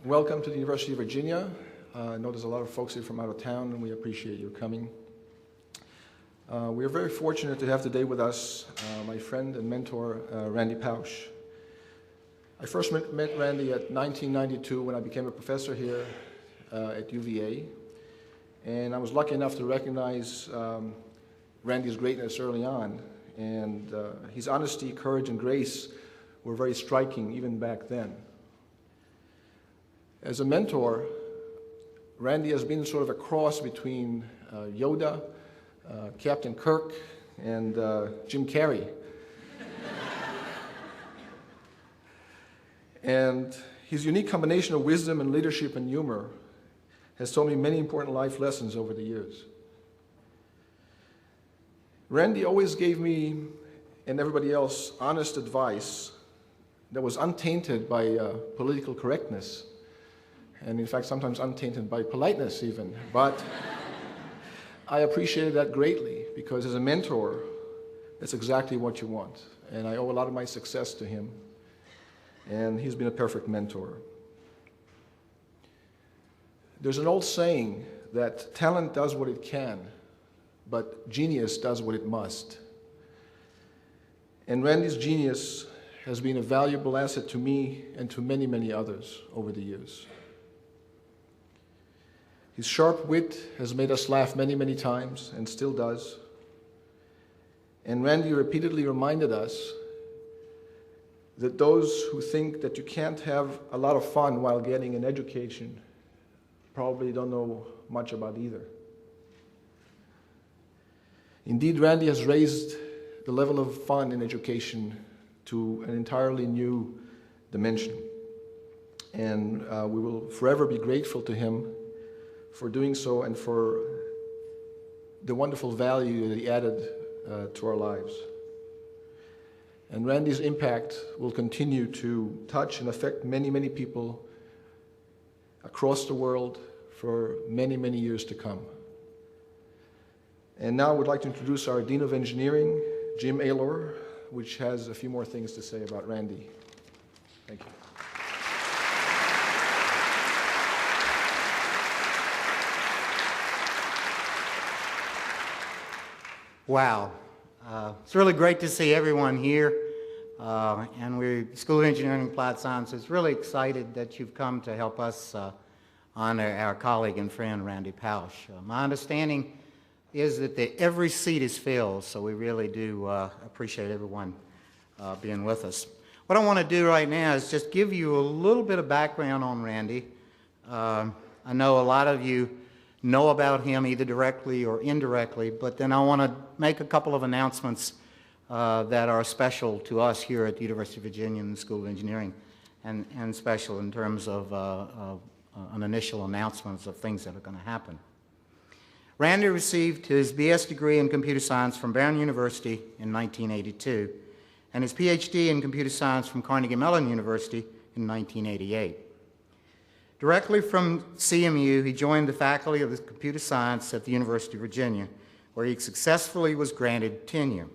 Welcome to the University of Virginia. I know there's a lot of folks here from out of town, and we appreciate your coming. We are very fortunate to have today with us my friend and mentor, Randy Pausch. I first met Randy at 1992 when I became a professor here at UVA, and I was lucky enough to recognize Randy's greatness early on, and his honesty, courage, and grace were very striking even back then. As a mentor, Randy has been sort of a cross between Yoda, Captain Kirk, and Jim Carrey. And his unique combination of wisdom and leadership and humor has taught me many important life lessons over the years. Randy always gave me and everybody else honest advice that was untainted by political correctness, and in fact sometimes untainted by politeness even. But I appreciated that greatly, because as a mentor, that's exactly what you want. And I owe a lot of my success to him, and he's been a perfect mentor. There's an old saying that talent does what it can, but genius does what it must. And Randy's genius has been a valuable asset to me and to many, many others over the years. His sharp wit has made us laugh many, many times, and still does. And Randy repeatedly reminded us that those who think that you can't have a lot of fun while getting an education probably don't know much about either. Indeed, Randy has raised the level of fun in education to an entirely new dimension. And we will forever be grateful to him for doing so and for the wonderful value that he added to our lives. And Randy's impact will continue to touch and affect many, many people across the world for many, many years to come. And now I would like to introduce our Dean of Engineering, Jim Aylor, which has a few more things to say about Randy. Thank you. Wow. It's really great to see everyone here. And we're School of Engineering and Applied Sciences really excited that you've come to help us honor our colleague and friend, Randy Pausch. My understanding is that every seat is filled, so we really do appreciate everyone being with us. What I want to do right now is just give you a little bit of background on Randy. I know a lot of you know about him either directly or indirectly, but then I want to make a couple of announcements that are special to us here at the University of Virginia and the School of Engineering, and special in terms of an initial announcements of things that are going to happen. Randy received his BS degree in computer science from Brown University in 1982 and his PhD in computer science from Carnegie Mellon University in 1988. Directly from CMU, he joined the faculty of computer science at the University of Virginia, where he successfully was granted tenure.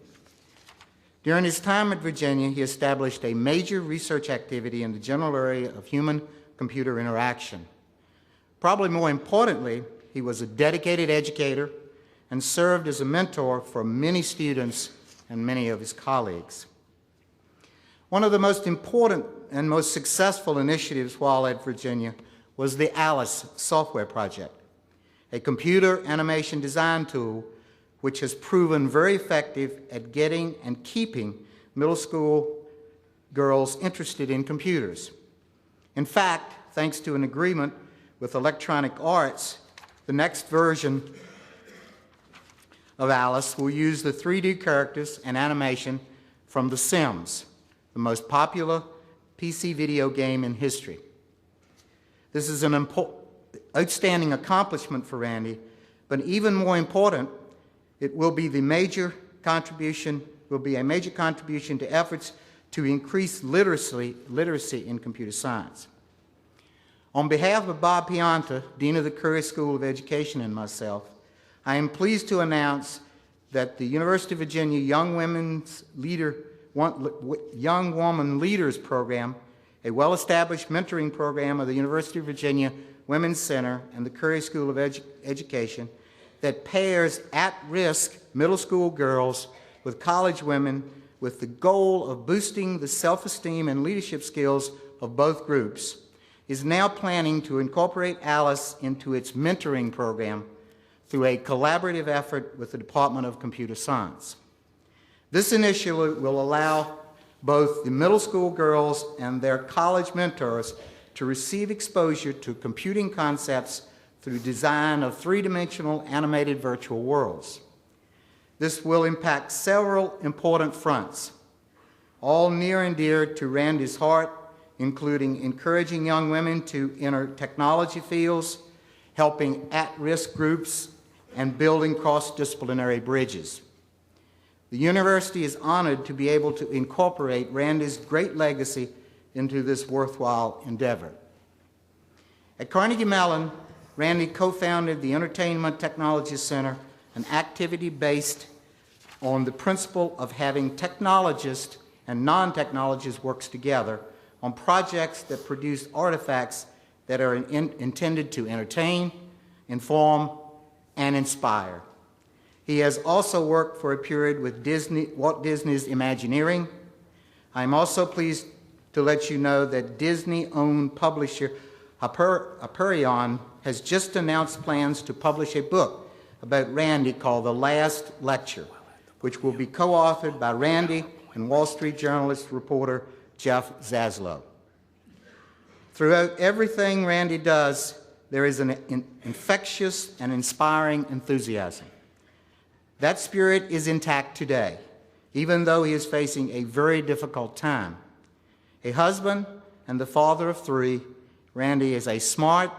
During his time at Virginia, he established a major research activity in the general area of human-computer interaction. Probably more importantly, he was a dedicated educator and served as a mentor for many students and many of his colleagues. One of the most important and most successful initiatives while at Virginia was the ALICE software project, a computer animation design tool which has proven very effective at getting and keeping middle school girls interested in computers. In fact, thanks to an agreement with Electronic Arts, the next version of ALICE will use the 3D characters and animation from The Sims, the most popular PC video game in history. This is an outstanding accomplishment for Randy, but even more important, it will be a major contribution to efforts to increase literacy in computer science. On behalf of Bob Pianta, Dean of the Curry School of Education, and myself, I am pleased to announce that the University of Virginia Young Woman Leaders Program a well-established mentoring program of the University of Virginia Women's Center and the Curry School of Education that pairs at-risk middle school girls with college women with the goal of boosting the self-esteem and leadership skills of both groups, is now planning to incorporate Alice into its mentoring program through a collaborative effort with the Department of Computer Science. This initiative will allow both the middle school girls and their college mentors to receive exposure to computing concepts through design of three-dimensional animated virtual worlds. This will impact several important fronts, all near and dear to Randy's heart, including encouraging young women to enter technology fields, helping at-risk groups, and building cross-disciplinary bridges. The university is honored to be able to incorporate Randy's great legacy into this worthwhile endeavor. At Carnegie Mellon, Randy co-founded the Entertainment Technology Center, an activity based on the principle of having technologists and non-technologists work together on projects that produce artifacts that are intended to entertain, inform, and inspire. He has also worked for a period with Walt Disney's Imagineering. I'm also pleased to let you know that Disney-owned publisher Hyperion has just announced plans to publish a book about Randy called The Last Lecture, which will be co-authored by Randy and Wall Street journalist reporter Jeff Zaslow. Throughout everything Randy does, there is an infectious and inspiring enthusiasm. That spirit is intact today, even though he is facing a very difficult time. A husband and the father of three, Randy is a smart,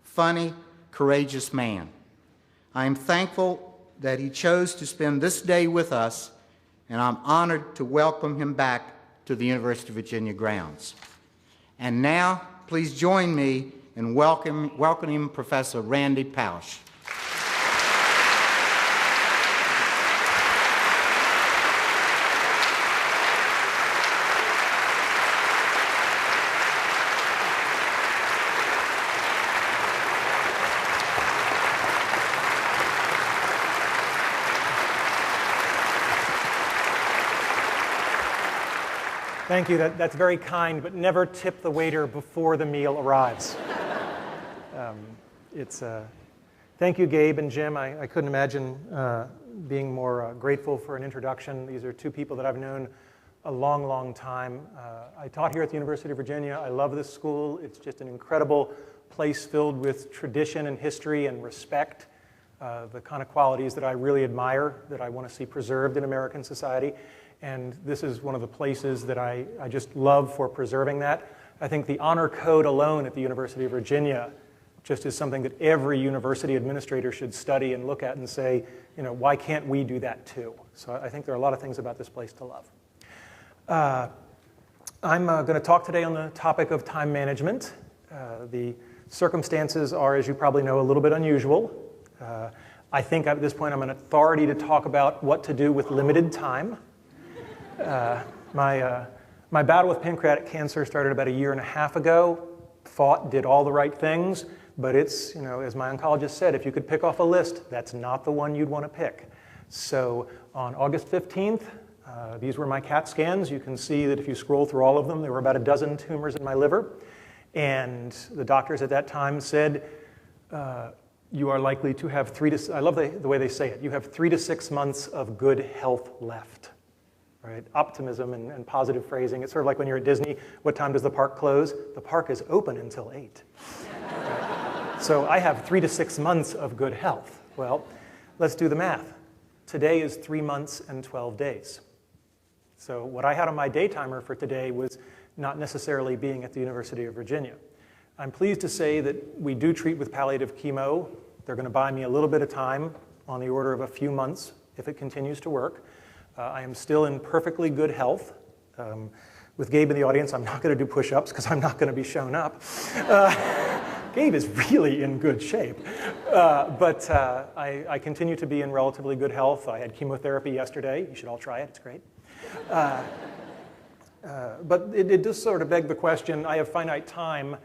funny, courageous man. I am thankful that he chose to spend this day with us, and I'm honored to welcome him back to the University of Virginia grounds. And now, please join me in welcoming Professor Randy Pausch. Thank you. That's very kind, but never tip the waiter before the meal arrives. Thank you, Gabe and Jim. I couldn't imagine being more grateful for an introduction. These are two people that I've known a long, long time. I taught here at the University of Virginia. I love this school. It's just an incredible place filled with tradition and history and respect, the kind of qualities that I really admire, that I want to see preserved in American society. And this is one of the places that I just love for preserving that. I think the honor code alone at the University of Virginia just is something that every university administrator should study and look at and say, you know, why can't we do that too? So I think there are a lot of things about this place to love. I'm going to talk today on the topic of time management. The circumstances are, as you probably know, a little bit unusual. I think at this point I'm an authority to talk about what to do with limited time. My battle with pancreatic cancer started about 1.5 years ago. Fought, did all the right things, but it's, you know, as my oncologist said, if you could pick off a list, that's not the one you'd want to pick. So on August 15th, these were my CAT scans. You can see that if you scroll through all of them, there were about 12 tumors in my liver. And the doctors at that time said, you are likely to have I love the way they say it, you have 3 to 6 months of good health left. Right? Optimism and positive phrasing. It's sort of like when you're at Disney, what time does the park close? The park is open until 8. Right? So I have 3 to 6 months of good health. Well, let's do the math. Today is 3 months and 12 days. So what I had on my day timer for today was not necessarily being at the University of Virginia. I'm pleased to say that we do treat with palliative chemo. They're going to buy me a little bit of time, on the order of a few months, if it continues to work. I am still in perfectly good health. With Gabe in the audience, I'm not going to do push-ups because I'm not going to be shown up. Gabe is really in good shape. But I continue to be in relatively good health. I had chemotherapy yesterday. You should all try it. It's great. But it does sort of beg the question, I have finite time.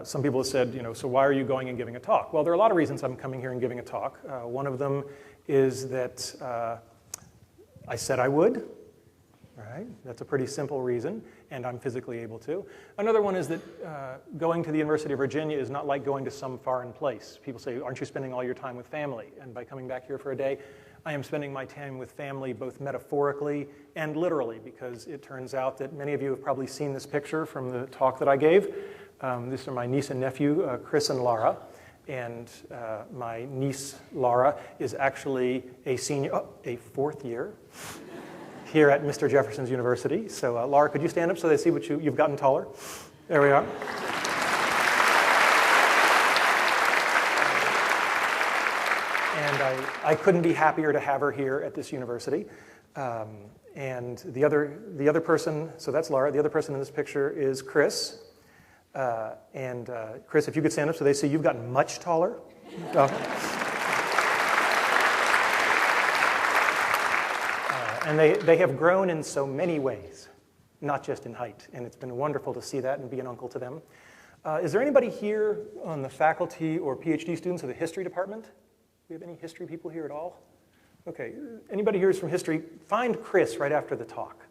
Some people have said, so why are you going and giving a talk? Well, there are a lot of reasons I'm coming here and giving a talk. One of them is that I said I would. Right? That's a pretty simple reason, and I'm physically able to. Another one is that going to the University of Virginia is not like going to some foreign place. People say, aren't you spending all your time with family? And by coming back here for a day, I am spending my time with family both metaphorically and literally, because it turns out that many of you have probably seen this picture from the talk that I gave. These are my niece and nephew, Chris and Laura. And my niece, Laura, is actually a senior, a fourth year here at Mr. Jefferson's University. So Laura, could you stand up so they see what you've gotten taller? There we are. And I couldn't be happier to have her here at this university. And the other person, so that's Laura, the other person in this picture is Chris. Chris, if you could stand up so they see you've gotten much taller. And they have grown in so many ways, not just in height. And it's been wonderful to see that and be an uncle to them. Is there anybody here on the faculty or PhD students of the history department? Do we have any history people here at all? Okay, anybody here who's from history, find Chris right after the talk,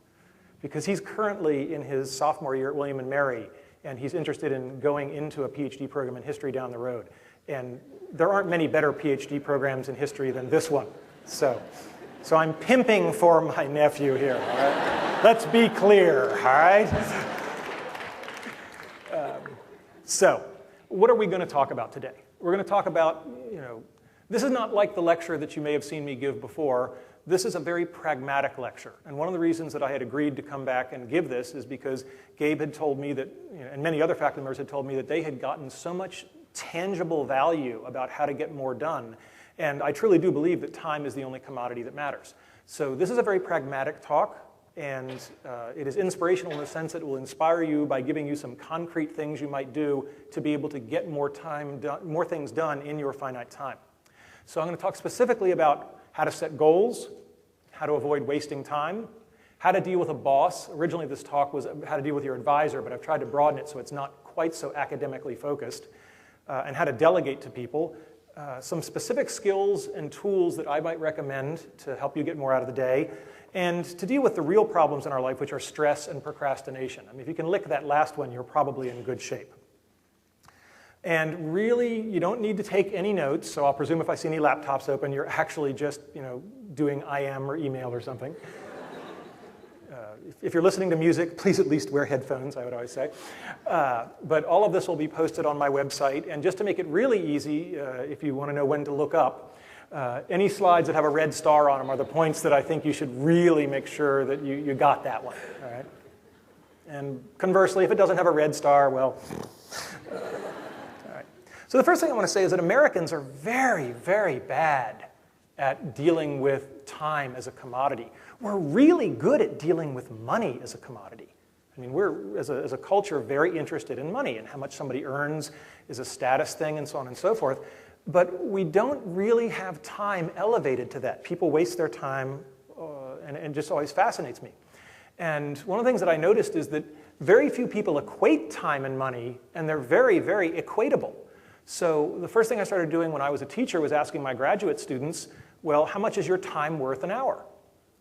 because he's currently in his sophomore year at William & Mary, and he's interested in going into a PhD program in history down the road. And there aren't many better PhD programs in history than this one. So I'm pimping for my nephew here, all right? Let's be clear, all right? So what are we going to talk about today? We're going to talk about, this is not like the lecture that you may have seen me give before. This is a very pragmatic lecture. And one of the reasons that I had agreed to come back and give this is because Gabe had told me that, and many other faculty members had told me that they had gotten so much tangible value about how to get more done. And I truly do believe that time is the only commodity that matters. So this is a very pragmatic talk, and it is inspirational in the sense that it will inspire you by giving you some concrete things you might do to be able to get more things done in your finite time. So I'm going to talk specifically about how to set goals, how to avoid wasting time, how to deal with a boss. Originally this talk was how to deal with your advisor, but I've tried to broaden it so it's not quite so academically focused, and how to delegate to people. Some specific skills and tools that I might recommend to help you get more out of the day, and to deal with the real problems in our life, which are stress and procrastination. I mean, if you can lick that last one, you're probably in good shape. And really, you don't need to take any notes, so I'll presume if I see any laptops open, you're actually just doing IM or email or something. If you're listening to music, please at least wear headphones, I would always say. But all of this will be posted on my website. And just to make it really easy, if you want to know when to look up, any slides that have a red star on them are the points that I think you should really make sure that you got that one. All right? And conversely, if it doesn't have a red star, well, all right. So the first thing I want to say is that Americans are very, very bad at dealing with time as a commodity. We're really good at dealing with money as a commodity. I mean, we're, as a culture, very interested in money, and how much somebody earns is a status thing and so on and so forth. But we don't really have time elevated to that. People waste their time, and it just always fascinates me. And one of the things that I noticed is that very few people equate time and money, and they're very, very equatable. So the first thing I started doing when I was a teacher was asking my graduate students, well, how much is your time worth an hour?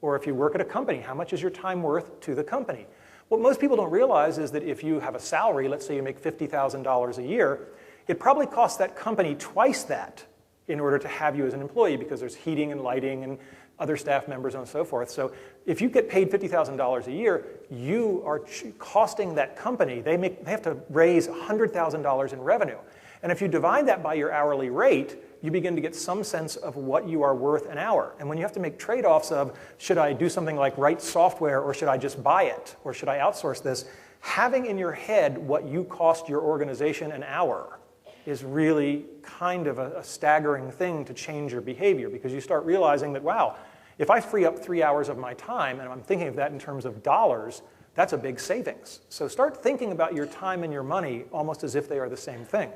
Or if you work at a company, how much is your time worth to the company? What most people don't realize is that if you have a salary, let's say you make $50,000 a year, it probably costs that company twice that in order to have you as an employee, because there's heating and lighting and other staff members and so forth. So if you get paid $50,000 a year, you are costing that company, they have to raise $100,000 in revenue. And if you divide that by your hourly rate, you begin to get some sense of what you are worth an hour. And when you have to make trade-offs of, should I do something like write software, or should I just buy it, or should I outsource this, having in your head what you cost your organization an hour is really kind of a staggering thing to change your behavior, because you start realizing that, wow, if I free up 3 hours of my time, and I'm thinking of that in terms of dollars, that's a big savings. So start thinking about your time and your money almost as if they are the same thing.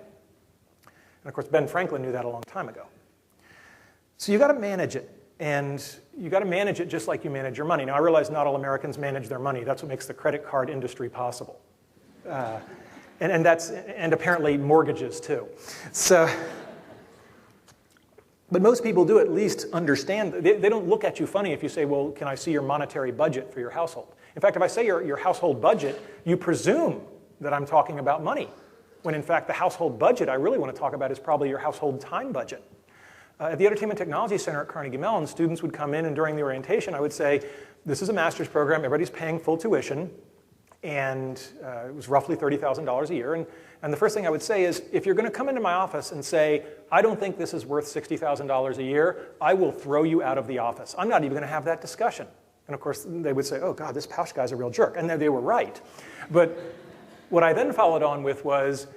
And of course, Ben Franklin knew that a long time ago. So you got to manage it. And you got to manage it just like you manage your money. Now, I realize not all Americans manage their money. That's what makes the credit card industry possible. And apparently mortgages, too. So, but most people do at least understand. They don't look at you funny if you say, well, can I see your monetary budget for your household? In fact, if I say your household budget, you presume that I'm talking about money, when in fact the household budget I really want to talk about is probably your household time budget. At the Entertainment Technology Center at Carnegie Mellon, students would come in, and during the orientation I would say, this is a master's program, everybody's paying full tuition, and it was roughly $30,000 a year. And the first thing I would say is, if you're going to come into my office and say, I don't think this is worth $60,000 a year, I will throw you out of the office. I'm not even going to have that discussion. And of course, they would say, oh God, this Pausch guy's a real jerk. And they were right. But what I then followed on with was,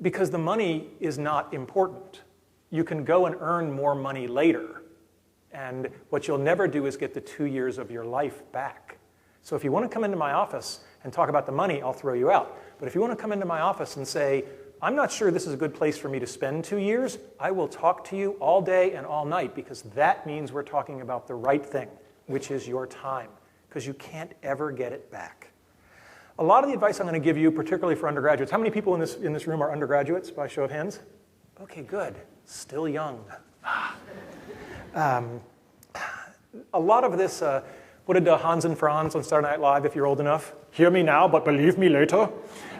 because the money is not important. You can go and earn more money later. And what you'll never do is get the 2 years of your life back. So if you want to come into my office and talk about the money, I'll throw you out. But if you want to come into my office and say, I'm not sure this is a good place for me to spend 2 years, I will talk to you all day and all night, because that means we're talking about the right thing, which is your time, because you can't ever get it back. A lot of the advice I'm going to give you, particularly for undergraduates, how many people in this room are undergraduates, by show of hands? Okay, good. Still young. A lot of this, what did Hans and Franz on Saturday Night Live, if you're old enough? Hear me now, but believe me later,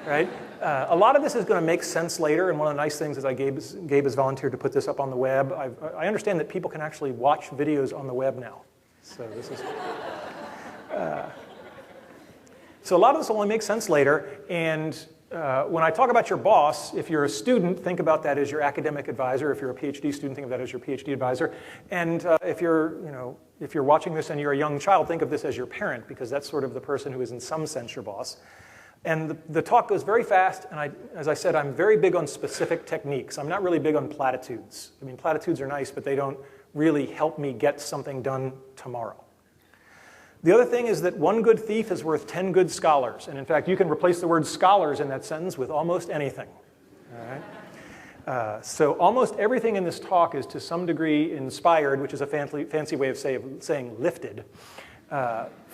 right? A lot of this is going to make sense later, and one of the nice things is Gabe has volunteered to put this up on the web. I understand that people can actually watch videos on the web now. So this is... So a lot of this will only make sense later, and when I talk about your boss, if you're a student, think about that as your academic advisor. If you're a PhD student, think of that as your PhD advisor. And if you're watching this and you're a young child, think of this as your parent, because that's sort of the person who is in some sense your boss. And the talk goes very fast, and as I said, I'm very big on specific techniques. I'm not really big on platitudes. I mean, platitudes are nice, but they don't really help me get something done tomorrow. The other thing is that one good thief is worth 10 good scholars. And in fact, you can replace the word scholars in that sentence with almost anything. All right? So almost everything in this talk is to some degree inspired, which is a fancy way of saying lifted,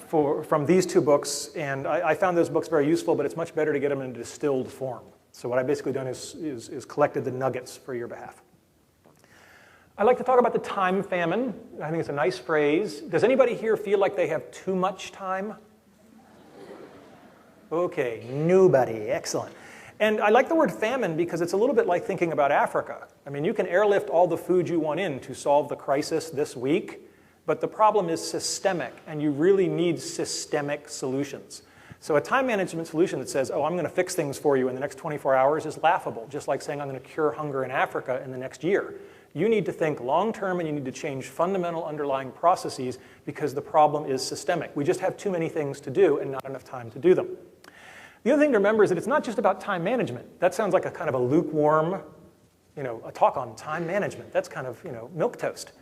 from these two books. And I found those books very useful, but it's much better to get them in a distilled form. So what I've basically done is collected the nuggets for your behalf. I like to talk about the time famine. I think it's a nice phrase. Does anybody here feel like they have too much time? Okay, nobody. Excellent. And I like the word famine because it's a little bit like thinking about Africa. I mean, you can airlift all the food you want in to solve the crisis this week, but the problem is systemic, and you really need systemic solutions. So a time management solution that says, oh, I'm going to fix things for you in the next 24 hours is laughable, just like saying I'm going to cure hunger in Africa in the next year. You need to think long-term, and you need to change fundamental underlying processes because the problem is systemic. We just have too many things to do and not enough time to do them. The other thing to remember is that it's not just about time management. That sounds like a kind of a lukewarm, a talk on time management. That's kind of, milquetoast.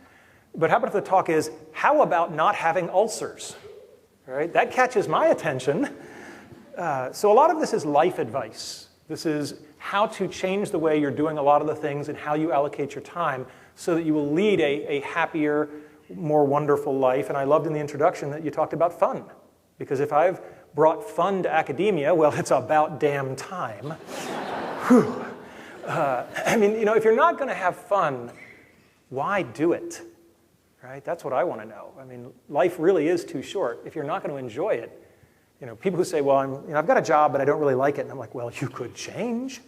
But how about if the talk is, how about not having ulcers? All right? That catches my attention. So a lot of this is life advice. This is how to change the way you're doing a lot of the things and how you allocate your time so that you will lead a happier, more wonderful life. And I loved in the introduction that you talked about fun. Because if I've brought fun to academia, well, it's about damn time. I mean, if you're not going to have fun, why do it? Right? That's what I want to know. I mean, life really is too short. If you're not going to enjoy it, people who say, well, I've got a job, but I don't really like it. And I'm like, well, you could change.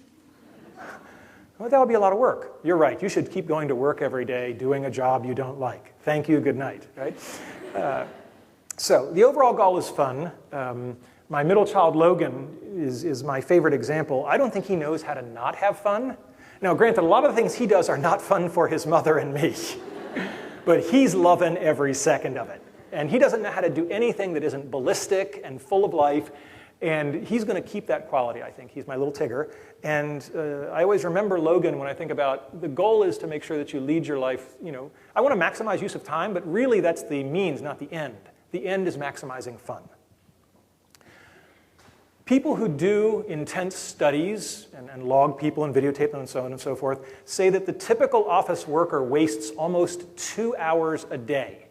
Well, that would be a lot of work. You're right. You should keep going to work every day doing a job you don't like. Thank you. Good night. Right? So the overall goal is fun. My middle child, Logan, is my favorite example. I don't think he knows how to not have fun. Now, granted, a lot of the things he does are not fun for his mother and me. But he's loving every second of it. And he doesn't know how to do anything that isn't ballistic and full of life. And he's going to keep that quality, I think. He's my little Tigger. And I always remember Logan when I think about the goal is to make sure that you lead your life. I want to maximize use of time, but really that's the means, not the end. The end is maximizing fun. People who do intense studies and log people and videotape them and so on and so forth say that the typical office worker wastes almost 2 hours a day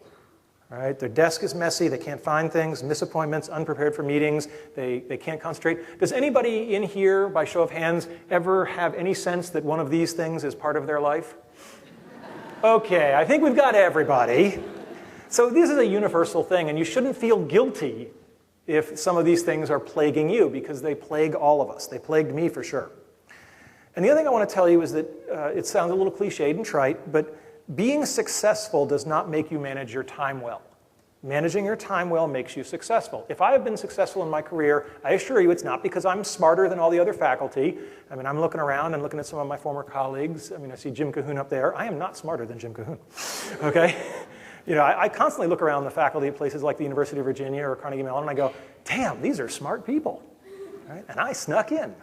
All right? Their desk is messy, they can't find things, miss appointments, unprepared for meetings, they can't concentrate. Does anybody in here, by show of hands, ever have any sense that one of these things is part of their life? Okay, I think we've got everybody. So this is a universal thing, and you shouldn't feel guilty if some of these things are plaguing you, because they plague all of us. They plagued me for sure. And the other thing I want to tell you is that it sounds a little cliched and trite, but being successful does not make you manage your time well. Managing your time well makes you successful. If I have been successful in my career, I assure you it's not because I'm smarter than all the other faculty. I mean, I'm looking around and looking at some of my former colleagues. I mean, I see Jim Cahoon up there. I am not smarter than Jim Cahoon, okay? You know, I constantly look around the faculty at places like the University of Virginia or Carnegie Mellon, and I go, damn, these are smart people, right? And I snuck in.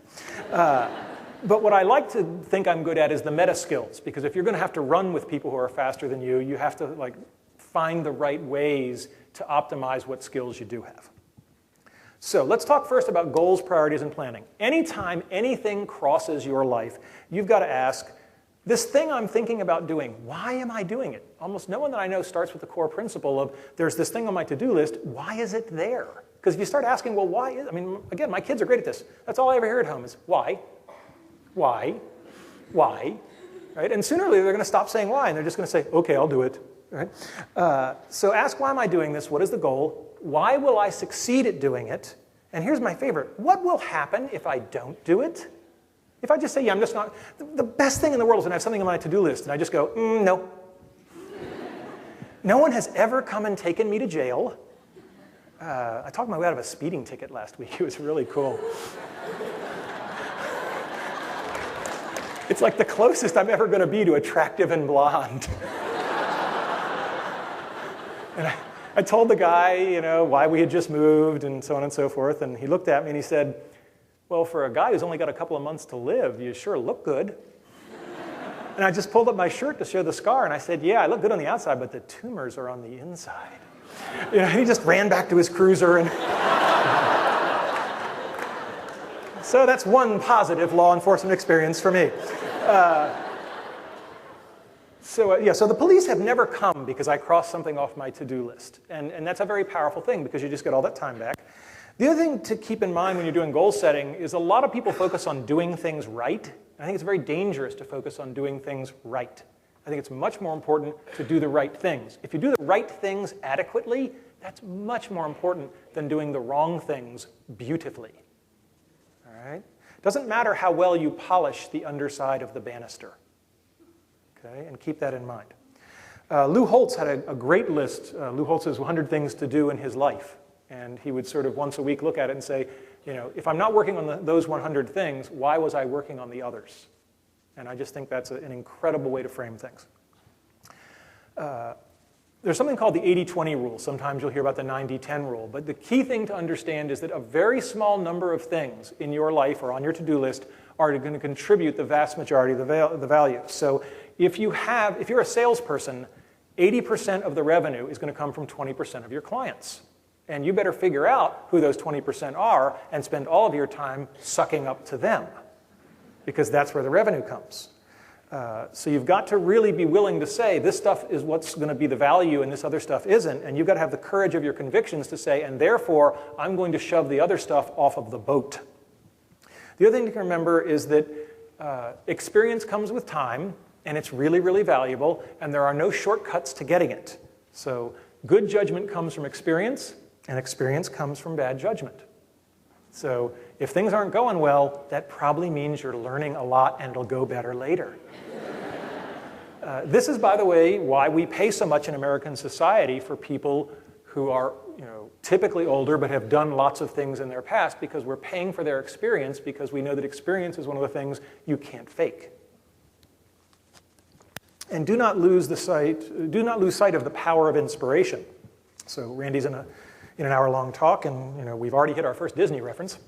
But what I like to think I'm good at is the meta skills, because if you're going to have to run with people who are faster than you, you have to like find the right ways to optimize what skills you do have. So let's talk first about goals, priorities, and planning. Anytime anything crosses your life, you've got to ask, this thing I'm thinking about doing, why am I doing it? Almost no one that I know starts with the core principle of, there's this thing on my to-do list, why is it there? Because if you start asking, well, why is, I mean, again, my kids are great at this. That's all I ever hear at home is, why? Why? Why? Right? And sooner or later, they're going to stop saying why, and they're just going to say, okay, I'll do it. Right? So ask, why am I doing this? What is the goal? Why will I succeed at doing it? And here's my favorite. What will happen if I don't do it? If I just say, yeah, I'm just not, the best thing in the world is when I have something on my to-do list, and I just go, no. No one has ever come and taken me to jail. I talked my way out of a speeding ticket last week. It was really cool. It's like the closest I'm ever going to be to attractive and blonde. And I told the guy, you know, why we had just moved and so on and so forth, and he looked at me and he said, well, for a guy who's only got a couple of months to live, you sure look good. And I just pulled up my shirt to show the scar, and I said, yeah, I look good on the outside, but the tumors are on the inside. You know, he just ran back to his cruiser. And so that's one positive law enforcement experience for me. So the police have never come because I crossed something off my to-do list. And that's a very powerful thing because you just get all that time back. The other thing to keep in mind when you're doing goal setting is a lot of people focus on doing things right. I think it's very dangerous to focus on doing things right. I think it's much more important to do the right things. If you do the right things adequately, that's much more important than doing the wrong things beautifully. All right? Doesn't matter how well you polish the underside of the banister. Okay? And keep that in mind. Lou Holtz had a great list. Lou Holtz has 100 things to do in his life. And he would sort of once a week look at it and say, you know, if I'm not working on those 100 things, why was I working on the others? And I just think that's an incredible way to frame things. There's something called the 80-20 rule. Sometimes you'll hear about the 90-10 rule. But the key thing to understand is that a very small number of things in your life or on your to-do list are going to contribute the vast majority of the value. So if you're a salesperson, 80% of the revenue is going to come from 20% of your clients. And you better figure out who those 20% are and spend all of your time sucking up to them, because that's where the revenue comes. So you've got to really be willing to say, this stuff is what's going to be the value and this other stuff isn't. And you've got to have the courage of your convictions to say, and therefore, I'm going to shove the other stuff off of the boat. The other thing to remember is that experience comes with time, and it's really, really valuable, and there are no shortcuts to getting it. So good judgment comes from experience, and experience comes from bad judgment. So if things aren't going well, that probably means you're learning a lot and it'll go better later. This is, by the way, why we pay so much in American society for people who are, you know, typically older but have done lots of things in their past, because we're paying for their experience, because we know that experience is one of the things you can't fake. And do not lose sight of the power of inspiration. So Randy's in an hour-long talk, and you know, we've already hit our first Disney reference.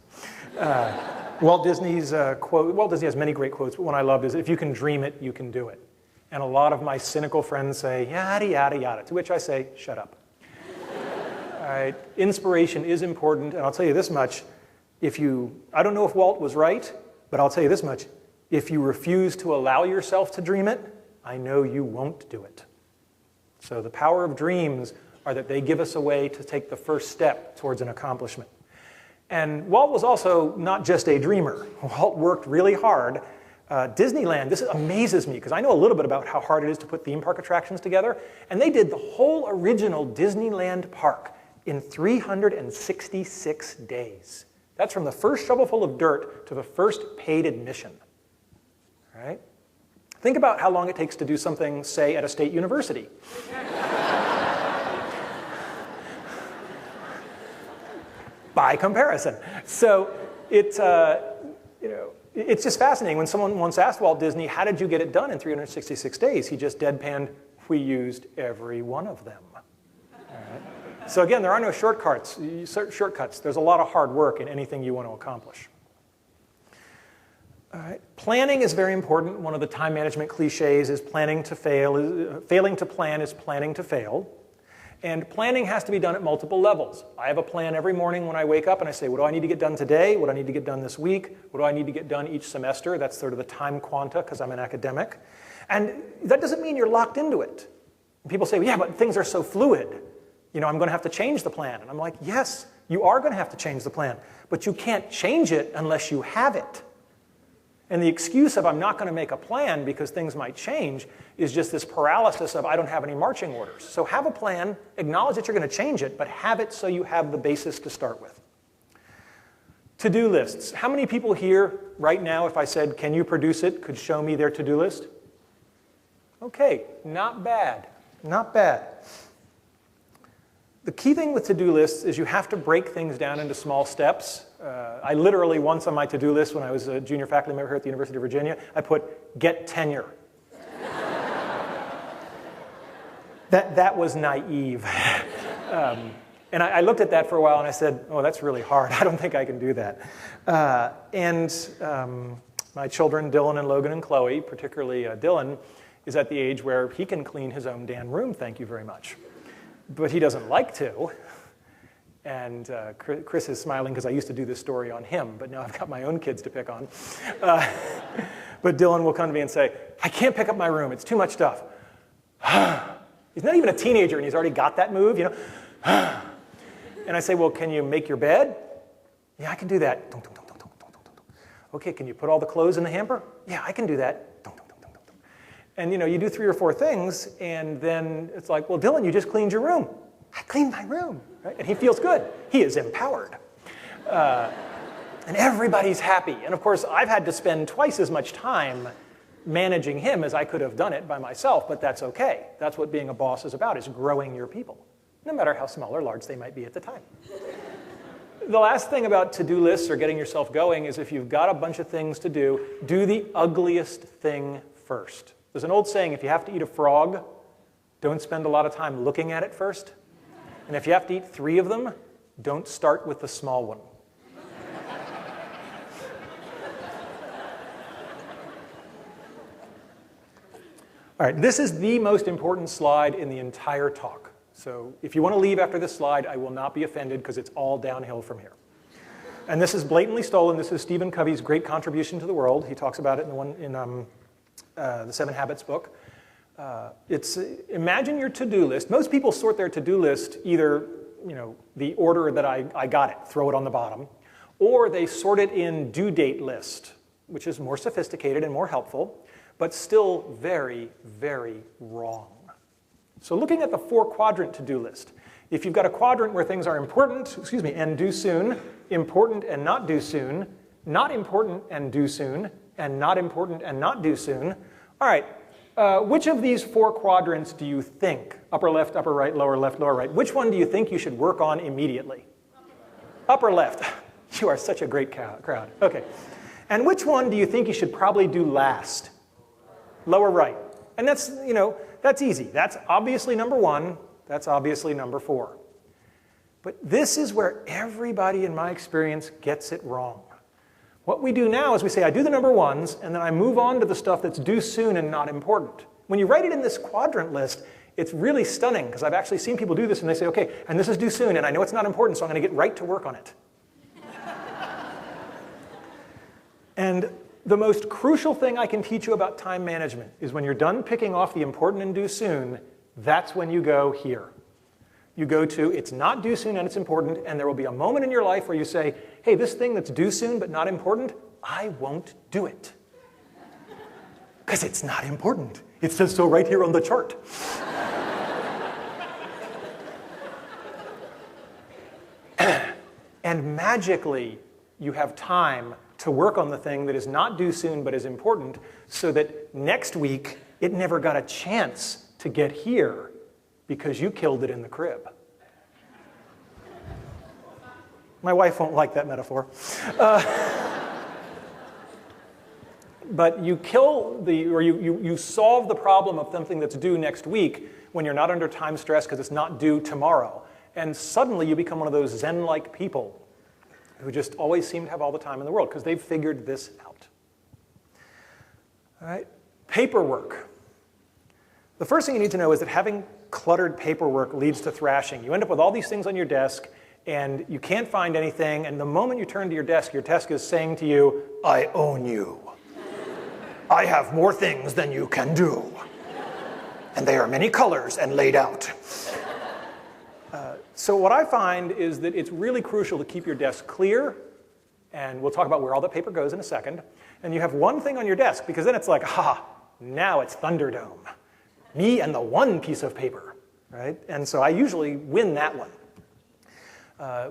Walt Disney's quote, Walt Disney has many great quotes, but one I loved is, if you can dream it, you can do it. And a lot of my cynical friends say, yada, yada, yada, to which I say, shut up. All right, inspiration is important, and I'll tell you this much, I don't know if Walt was right, but I'll tell you this much, if you refuse to allow yourself to dream it, I know you won't do it. So the power of dreams are that they give us a way to take the first step towards an accomplishment. And Walt was also not just a dreamer. Walt worked really hard. Disneyland, this amazes me because I know a little bit about how hard it is to put theme park attractions together. And they did the whole original Disneyland park in 366 days. That's from the first shovelful of dirt to the first paid admission. All right? Think about how long it takes to do something, say, at a state university. By comparison. So it's just fascinating. When someone once asked Walt Disney, how did you get it done in 366 days? He just deadpanned, we used every one of them. All right? So again, there are no shortcuts. There's a lot of hard work in anything you want to accomplish. All right. Planning is very important. One of the time management cliches is planning to fail. Failing to plan is planning to fail. And planning has to be done at multiple levels. I have a plan every morning when I wake up and I say, what do I need to get done today? What do I need to get done this week? What do I need to get done each semester? That's sort of the time quanta because I'm an academic. And that doesn't mean you're locked into it. People say, well, yeah, but things are so fluid. I'm going to have to change the plan. And I'm like, yes, you are going to have to change the plan. But you can't change it unless you have it. And the excuse of I'm not going to make a plan because things might change is just this paralysis of I don't have any marching orders. So have a plan, acknowledge that you're going to change it, but have it so you have the basis to start with. To-do lists. How many people here right now, if I said, can you produce it, could show me their to-do list? Okay, not bad, not bad. The key thing with to-do lists is you have to break things down into small steps. I literally, once on my to-do list when I was a junior faculty member here at the University of Virginia, I put, get tenure. That was naive. And I looked at that for a while and I said, oh, that's really hard. I don't think I can do that. My children, Dylan and Logan and Chloe, particularly Dylan, is at the age where he can clean his own damn room, thank you very much. But he doesn't like to. And Chris is smiling because I used to do this story on him, but now I've got my own kids to pick on. But Dylan will come to me and say, I can't pick up my room. It's too much stuff. He's not even a teenager, and he's already got that move, And I say, well, can you make your bed? Yeah, I can do that. Okay, can you put all the clothes in the hamper? Yeah, I can do that. And you do 3 or 4 things, and then it's like, well, Dylan, you just cleaned your room. I cleaned my room, right? And he feels good. He is empowered. And everybody's happy. And of course, I've had to spend twice as much time managing him as I could have done it by myself, but that's okay. That's what being a boss is about, is growing your people, no matter how small or large they might be at the time. The last thing about to-do lists or getting yourself going is if you've got a bunch of things to do the ugliest thing first. There's an old saying, if you have to eat a frog, don't spend a lot of time looking at it first. And if you have to eat 3 of them, don't start with the small one. All right, this is the most important slide in the entire talk. So if you want to leave after this slide, I will not be offended because it's all downhill from here. And this is blatantly stolen. This is Stephen Covey's great contribution to the world. He talks about it in the 7 Habits book. Imagine your to-do list. Most people sort their to-do list either, the order that I got it, throw it on the bottom, or they sort it in due date list, which is more sophisticated and more helpful, but still very, very wrong. So looking at the 4-quadrant to-do list, if you've got a quadrant where things are important, and due soon, important and not due soon, not important and due soon, and not important and not due soon, all right, which of these 4 quadrants do you think, upper left, upper right, lower left, lower right, which one do you think you should work on immediately? Upper left. You are such a great crowd. Okay. And which one do you think you should probably do last? Lower right. And that's, that's easy. That's obviously number 1. That's obviously number 4. But this is where everybody, in my experience, gets it wrong. What we do now is we say, I do the number 1s, and then I move on to the stuff that's due soon and not important. When you write it in this quadrant list, it's really stunning, because I've actually seen people do this, and they say, okay, and this is due soon, and I know it's not important, so I'm going to get right to work on it. And the most crucial thing I can teach you about time management is when you're done picking off the important and due soon, that's when you go here. You go to, it's not due soon and it's important, and there will be a moment in your life where you say, hey, this thing that's due soon but not important, I won't do it. Because it's not important. It says so right here on the chart. And magically, you have time to work on the thing that is not due soon but is important, so that next week it never got a chance to get here because you killed it in the crib. My wife won't like that metaphor. But you you solve the problem of something that's due next week when you're not under time stress because it's not due tomorrow. And suddenly you become one of those Zen-like people who just always seem to have all the time in the world because they've figured this out. All right, paperwork. The first thing you need to know is that having cluttered paperwork leads to thrashing. You end up with all these things on your desk, and you can't find anything, and the moment you turn to your desk is saying to you, I own you. I have more things than you can do. And they are many colors and laid out. So what I find is that it's really crucial to keep your desk clear, and we'll talk about where all that paper goes in a second, and you have one thing on your desk, because then it's like, now it's Thunderdome. Me and the one piece of paper, right? And so I usually win that one.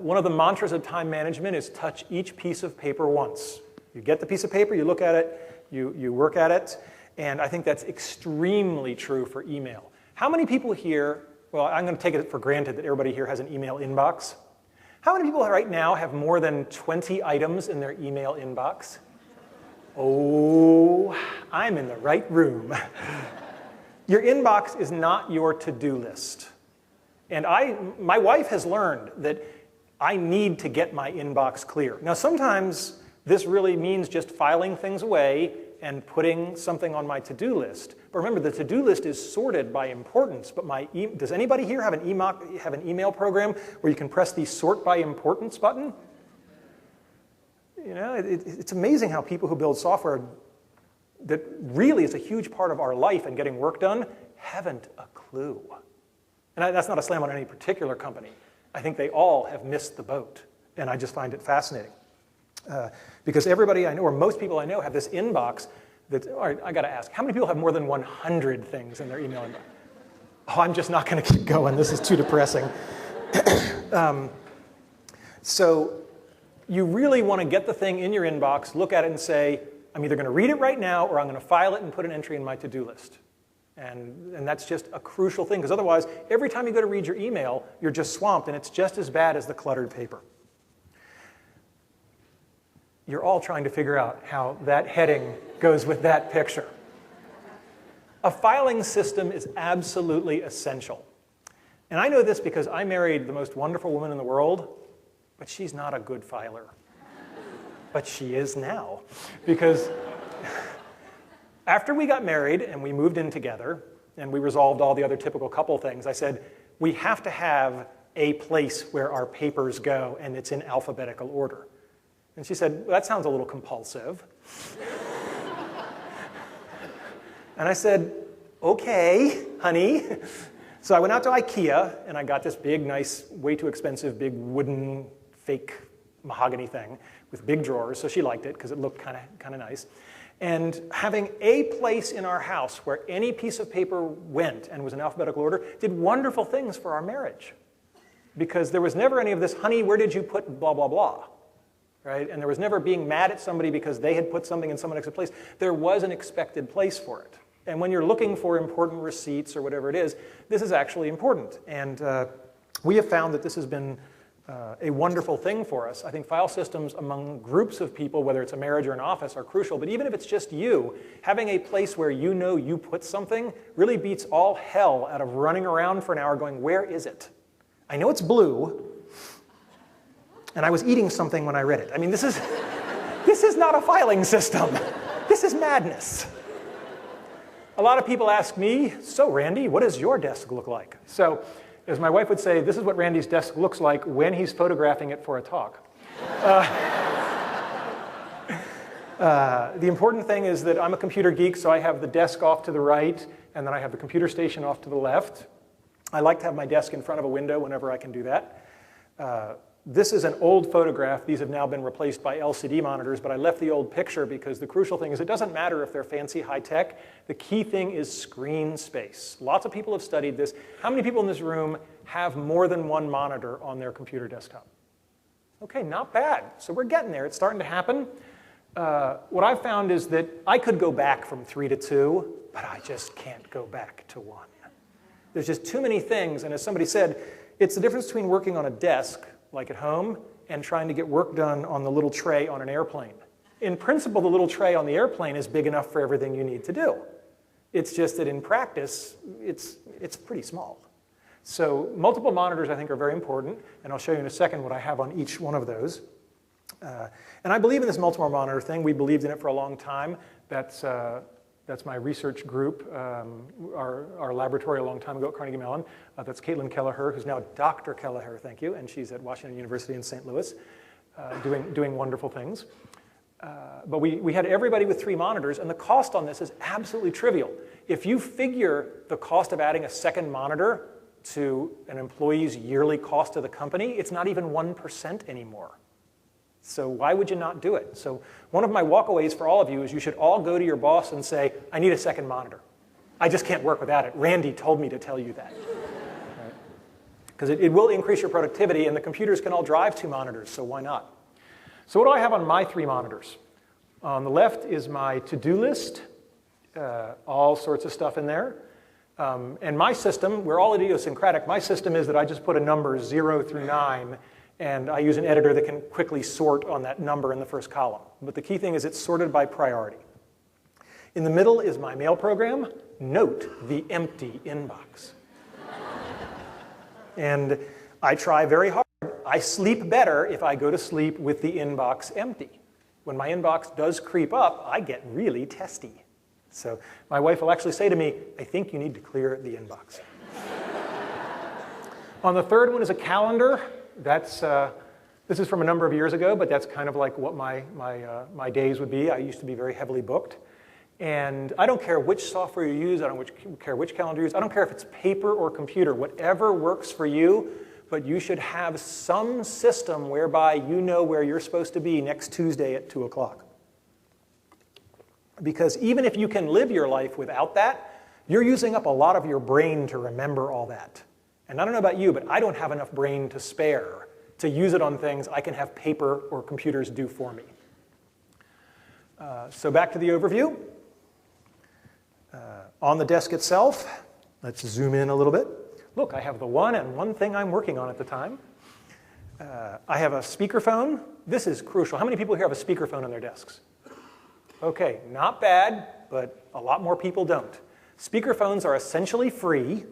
One of the mantras of time management is touch each piece of paper once. You get the piece of paper, you look at it, you work at it, and I think that's extremely true for email. How many people here, well, I'm going to take it for granted that everybody here has an email inbox. How many people right now have more than 20 items in their email inbox? Oh, I'm in the right room. Your inbox is not your to-do list. And my wife has learned that I need to get my inbox clear. Now, sometimes this really means just filing things away and putting something on my to-do list. But remember, the to-do list is sorted by importance. But does anybody here have an email program where you can press the sort by importance button? You know, it's amazing how people who build software that really is a huge part of our life and getting work done haven't a clue. And that's not a slam on any particular company. I think they all have missed the boat. And I just find it fascinating. Because everybody I know, or most people I know, have this inbox that, all right, I got to ask, how many people have more than 100 things in their email inbox? Oh, I'm just not going to keep going. This is too depressing. So you really want to get the thing in your inbox, look at it and say, I'm either going to read it right now or I'm going to file it and put an entry in my to-do list. And that's just a crucial thing, because otherwise, every time you go to read your email, you're just swamped, and it's just as bad as the cluttered paper. You're all trying to figure out how that heading goes with that picture. A filing system is absolutely essential. And I know this because I married the most wonderful woman in the world, but she's not a good filer. But she is now. Because after we got married and we moved in together and we resolved all the other typical couple things, I said, we have to have a place where our papers go, and it's in alphabetical order. And she said, well, that sounds a little compulsive. And I said, okay, honey. So I went out to IKEA, and I got this big, nice, way too expensive, big wooden, fake mahogany thing with big drawers. So she liked it because it looked kind of nice. And having a place in our house where any piece of paper went and was in alphabetical order did wonderful things for our marriage. Because there was never any of this, honey, where did you put blah, blah, blah? Right? And there was never being mad at somebody because they had put something in someone else's place. There was an expected place for it. And when you're looking for important receipts or whatever it is, this is actually important. And we have found that this has been a wonderful thing for us. I think file systems among groups of people, whether it's a marriage or an office, are crucial. But even if it's just you, having a place where you know you put something really beats all hell out of running around for an hour going, where is it? I know it's blue, and I was eating something when I read it. I mean, this is not a filing system. This is madness. A lot of people ask me, so Randy, what does your desk look like? So, as my wife would say, this is what Randy's desk looks like when he's photographing it for a talk. The important thing is that I'm a computer geek, so I have the desk off to the right, and then I have the computer station off to the left. I like to have my desk in front of a window whenever I can do that. This is an old photograph. These have now been replaced by LCD monitors, but I left the old picture because the crucial thing is it doesn't matter if they're fancy high-tech. The key thing is screen space. Lots of people have studied this. How many people in this room have more than one monitor on their computer desktop? Okay, not bad. So we're getting there. It's starting to happen. What I've found is that I could go back from 3 to 2, but I just can't go back to 1. There's just too many things, and as somebody said, it's the difference between working on a desk, like at home, and trying to get work done on the little tray on an airplane. In principle, the little tray on the airplane is big enough for everything you need to do. It's just that in practice, it's pretty small. So multiple monitors, I think, are very important, and I'll show you in a second what I have on each one of those. And I believe in this multiple monitor thing. We believed in it for a long time. That's my research group, our laboratory a long time ago at Carnegie Mellon. That's Caitlin Kelleher, who's now Dr. Kelleher, thank you, and she's at Washington University in St. Louis, doing wonderful things. But we had everybody with 3 monitors, and the cost on this is absolutely trivial. If you figure the cost of adding a second monitor to an employee's yearly cost to the company, it's not even 1% anymore. So why would you not do it? So one of my walkaways for all of you is you should all go to your boss and say, I need a second monitor. I just can't work without it. Randy told me to tell you that. Because it will increase your productivity, and the computers can all drive 2 monitors, so why not? So what do I have on my 3 monitors? On the left is my to-do list, all sorts of stuff in there. And my system, we're all idiosyncratic, my system is that I just put a number 0 through 9, and I use an editor that can quickly sort on that number in the first column. But the key thing is it's sorted by priority. In the middle is my mail program. Note the empty inbox. And I try very hard. I sleep better if I go to sleep with the inbox empty. When my inbox does creep up, I get really testy. So my wife will actually say to me, I think you need to clear the inbox. On the third one is a calendar. This is from a number of years ago, but that's kind of like what my days would be. I used to be very heavily booked. And I don't care which software you use. I don't care which calendar you use. I don't care if it's paper or computer. Whatever works for you, but you should have some system whereby you know where you're supposed to be next Tuesday at 2 o'clock. Because even if you can live your life without that, you're using up a lot of your brain to remember all that. And I don't know about you, but I don't have enough brain to spare to use it on things I can have paper or computers do for me. So back to the overview. On the desk itself, let's zoom in a little bit. Look, I have the one thing I'm working on at the time. I have a speakerphone. This is crucial. How many people here have a speakerphone on their desks? Okay, not bad, but a lot more people don't. Speakerphones are essentially free.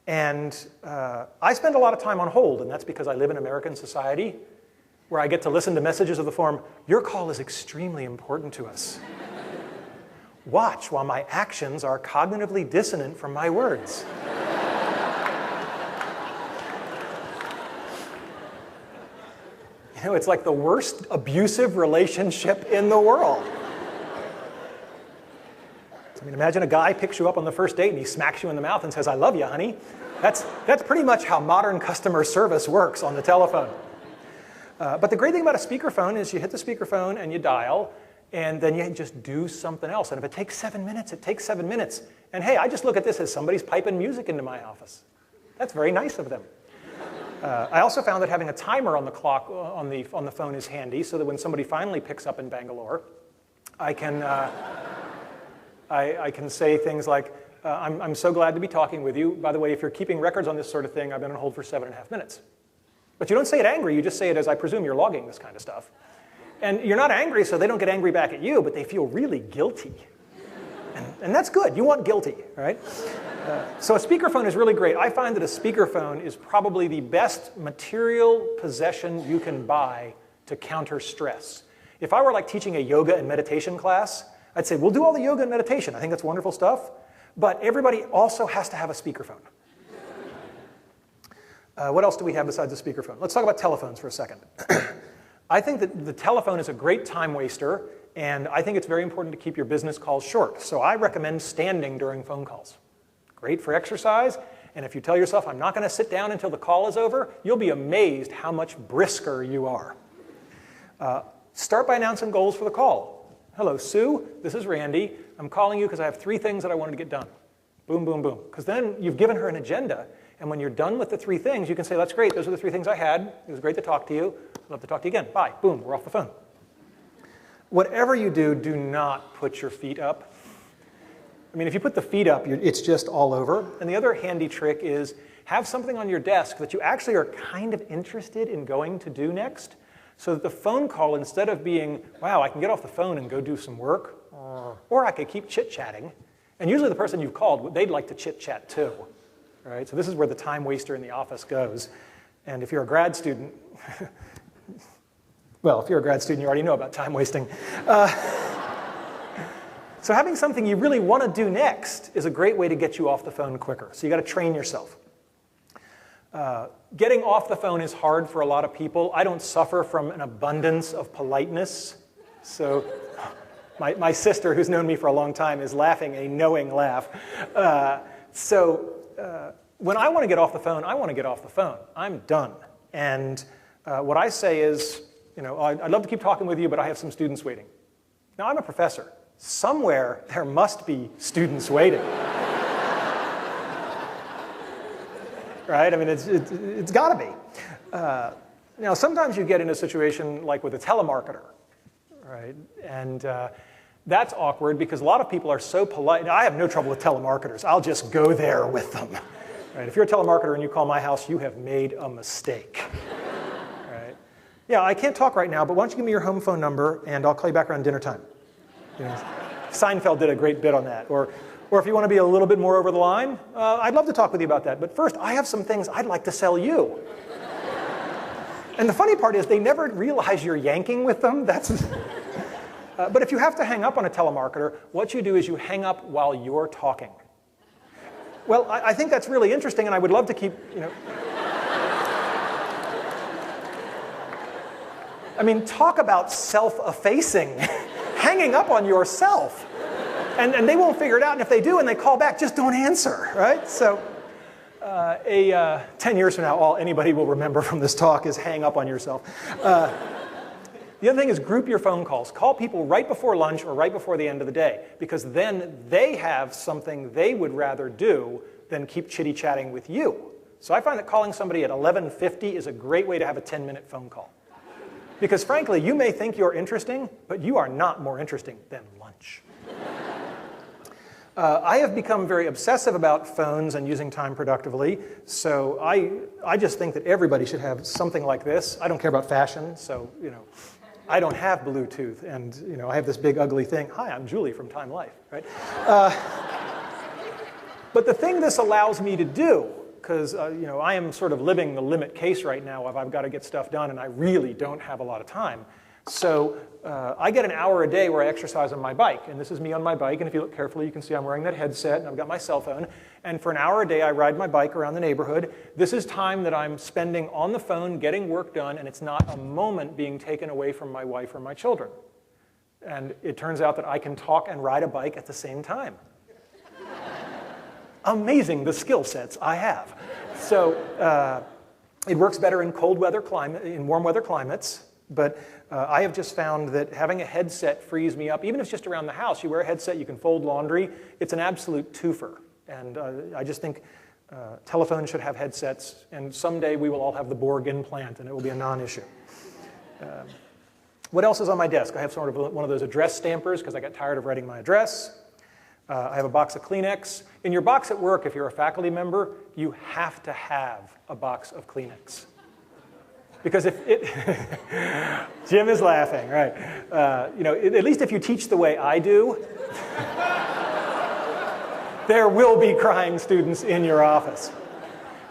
And I spend a lot of time on hold, and that's because I live in American society where I get to listen to messages of the form, your call is extremely important to us. Watch while my actions are cognitively dissonant from my words. You know, it's like the worst abusive relationship in the world. I mean, imagine a guy picks you up on the first date and he smacks you in the mouth and says, I love you, honey. That's pretty much how modern customer service works on the telephone. But the great thing about a speakerphone is you hit the speakerphone and you dial, and then you just do something else. And if it takes 7 minutes, it takes 7 minutes. And hey, I just look at this as somebody's piping music into my office. That's very nice of them. I also found that having a timer on the clock on the phone is handy, so that when somebody finally picks up in Bangalore, I can say things like, I'm so glad to be talking with you. By the way, if you're keeping records on this sort of thing, I've been on hold for 7.5 minutes. But you don't say it angry, you just say it as I presume you're logging this kind of stuff. And you're not angry, so they don't get angry back at you, but they feel really guilty. And that's good. You want guilty, right? So a speakerphone is really great. I find that a speakerphone is probably the best material possession you can buy to counter stress. If I were like teaching a yoga and meditation class, I'd say, we'll do all the yoga and meditation. I think that's wonderful stuff. But everybody also has to have a speakerphone. What else do we have besides a speakerphone? Let's talk about telephones for a second. I think that the telephone is a great time waster, and I think it's very important to keep your business calls short. So I recommend standing during phone calls. Great for exercise, And if you tell yourself, I'm not going to sit down until the call is over, you'll be amazed how much brisker you are. Start by announcing goals for the call. Hello, Sue. This is Randy. I'm calling you because I have 3 things that I wanted to get done. Boom, boom, boom. Because then you've given her an agenda. And when you're done with the 3 things, you can say, that's great. Those are the 3 things I had. It was great to talk to you. I'd love to talk to you again. Bye. Boom. We're off the phone. Whatever you do, do not put your feet up. I mean, if you put the feet up, it's just all over. And the other handy trick is have something on your desk that you actually are kind of interested in going to do next, so that the phone call, instead of being, wow, I can get off the phone and go do some work, or I could keep chit-chatting. And usually the person you've called, they'd like to chit-chat too. Right? So this is where the time waster in the office goes. And if you're a grad student, well, if you're a grad student, you already know about time wasting. So having something you really want to do next is a great way to get you off the phone quicker. So you got to train yourself. Getting off the phone is hard for a lot of people. I don't suffer from an abundance of politeness. So my sister, who's known me for a long time, is laughing a knowing laugh. When I want to get off the phone, I want to get off the phone. I'm done. And what I say is, I'd love to keep talking with you, but I have some students waiting. Now, I'm a professor. Somewhere there must be students waiting. Right? I mean, it's got to be. Now, sometimes you get in a situation like with a telemarketer, right? And that's awkward because a lot of people are so polite. Now, I have no trouble with telemarketers. I'll just go there with them. Right? If you're a telemarketer and you call my house, you have made a mistake. Right? Yeah, I can't talk right now, but why don't you give me your home phone number and I'll call you back around dinner time. Seinfeld did a great bit on that. Or if you want to be a little bit more over the line, I'd love to talk with you about that. But first, I have some things I'd like to sell you. And the funny part is they never realize you're yanking with them. But if you have to hang up on a telemarketer, what you do is you hang up while you're talking. Well, I think that's really interesting, and I would love to keep, I mean, talk about self-effacing. Hanging up on yourself. And they won't figure it out, and if they do and they call back, just don't answer, right? So 10 years from now, all anybody will remember from this talk is hang up on yourself. The other thing is group your phone calls. Call people right before lunch or right before the end of the day, because then they have something they would rather do than keep chitty-chatting with you. So I find that calling somebody at 11:50 is a great way to have a 10-minute phone call. Because frankly, you may think you're interesting, but you are not more interesting than lunch. I have become very obsessive about phones and using time productively, so I just think that everybody should have something like this. I don't care about fashion, so I don't have Bluetooth, and I have this big ugly thing. Hi, I'm Julie from Time Life, right? But the thing this allows me to do, because I am sort of living the limit case right now of I've got to get stuff done, and I really don't have a lot of time. So I get an hour a day where I exercise on my bike, and this is me on my bike, and if you look carefully, you can see I'm wearing that headset, and I've got my cell phone, and for an hour a day, I ride my bike around the neighborhood. This is time that I'm spending on the phone getting work done, and it's not a moment being taken away from my wife or my children. And it turns out that I can talk and ride a bike at the same time. Amazing the skill sets I have. So it works better in warm weather climates, but I have just found that having a headset frees me up. Even if it's just around the house, you wear a headset, you can fold laundry. It's an absolute twofer. And I just think telephones should have headsets, and someday we will all have the Borg implant, and it will be a non-issue. What else is on my desk? I have sort of one of those address stampers because I got tired of writing my address. I have a box of Kleenex. In your box at work, if you're a faculty member, you have to have a box of Kleenex. Because if it, Jim is laughing, right? At least if you teach the way I do, there will be crying students in your office.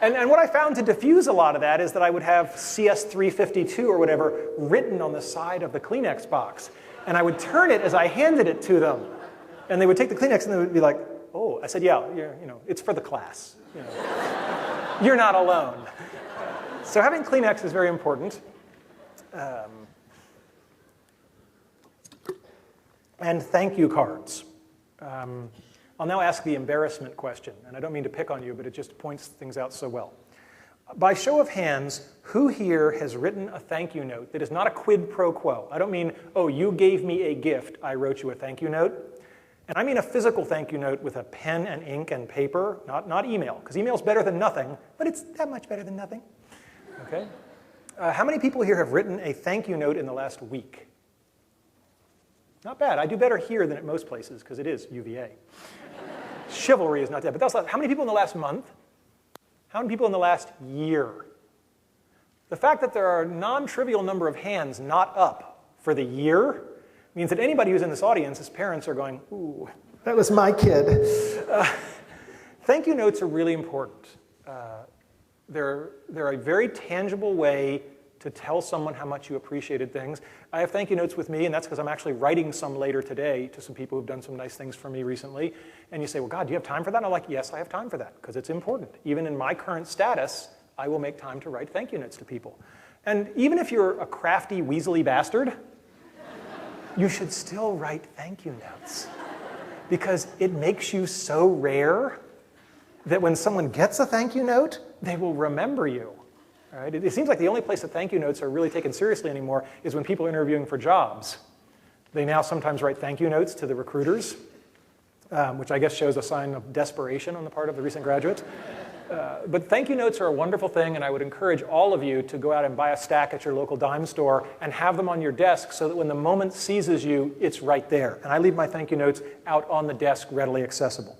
And what I found to diffuse a lot of that is that I would have CS352 or whatever written on the side of the Kleenex box. And I would turn it as I handed it to them. And they would take the Kleenex and they would be like, oh, I said, yeah, it's for the class. You're not alone. So having Kleenex is very important. And thank you cards. On I'll now ask the embarrassment question, and I don't mean to pick on you, but it just points things out so well. By show of hands, who here has written a thank you note that is not a quid pro quo? I don't mean, oh, you gave me a gift, I wrote you a thank you note. And I mean a physical thank you note with a pen and ink and paper, not email, because email's better than nothing, but it's that much better than nothing. Okay? How many people here have written a thank you note in the last week? Not bad. I do better here than at most places, because it is UVA. Chivalry is not that. But that's how many people in the last month? How many people in the last year? The fact that there are a non-trivial number of hands not up for the year means that anybody who's in this audience, his parents are going, ooh, that was my kid. Thank you notes are really important. They're a very tangible way to tell someone how much you appreciated things. I have thank you notes with me, and that's because I'm actually writing some later today to some people who've done some nice things for me recently. And you say, well, God, do you have time for that? And I'm like, yes, I have time for that, because it's important. Even in my current status, I will make time to write thank you notes to people. And even if you're a crafty, weaselly bastard, you should still write thank you notes, because it makes you so rare that when someone gets a thank you note, they will remember you. Right? It seems like the only place that thank you notes are really taken seriously anymore is when people are interviewing for jobs. They now sometimes write thank you notes to the recruiters, which I guess shows a sign of desperation on the part of the recent graduates. But thank you notes are a wonderful thing, and I would encourage all of you to go out and buy a stack at your local dime store and have them on your desk so that when the moment seizes you, it's right there. And I leave my thank you notes out on the desk, readily accessible.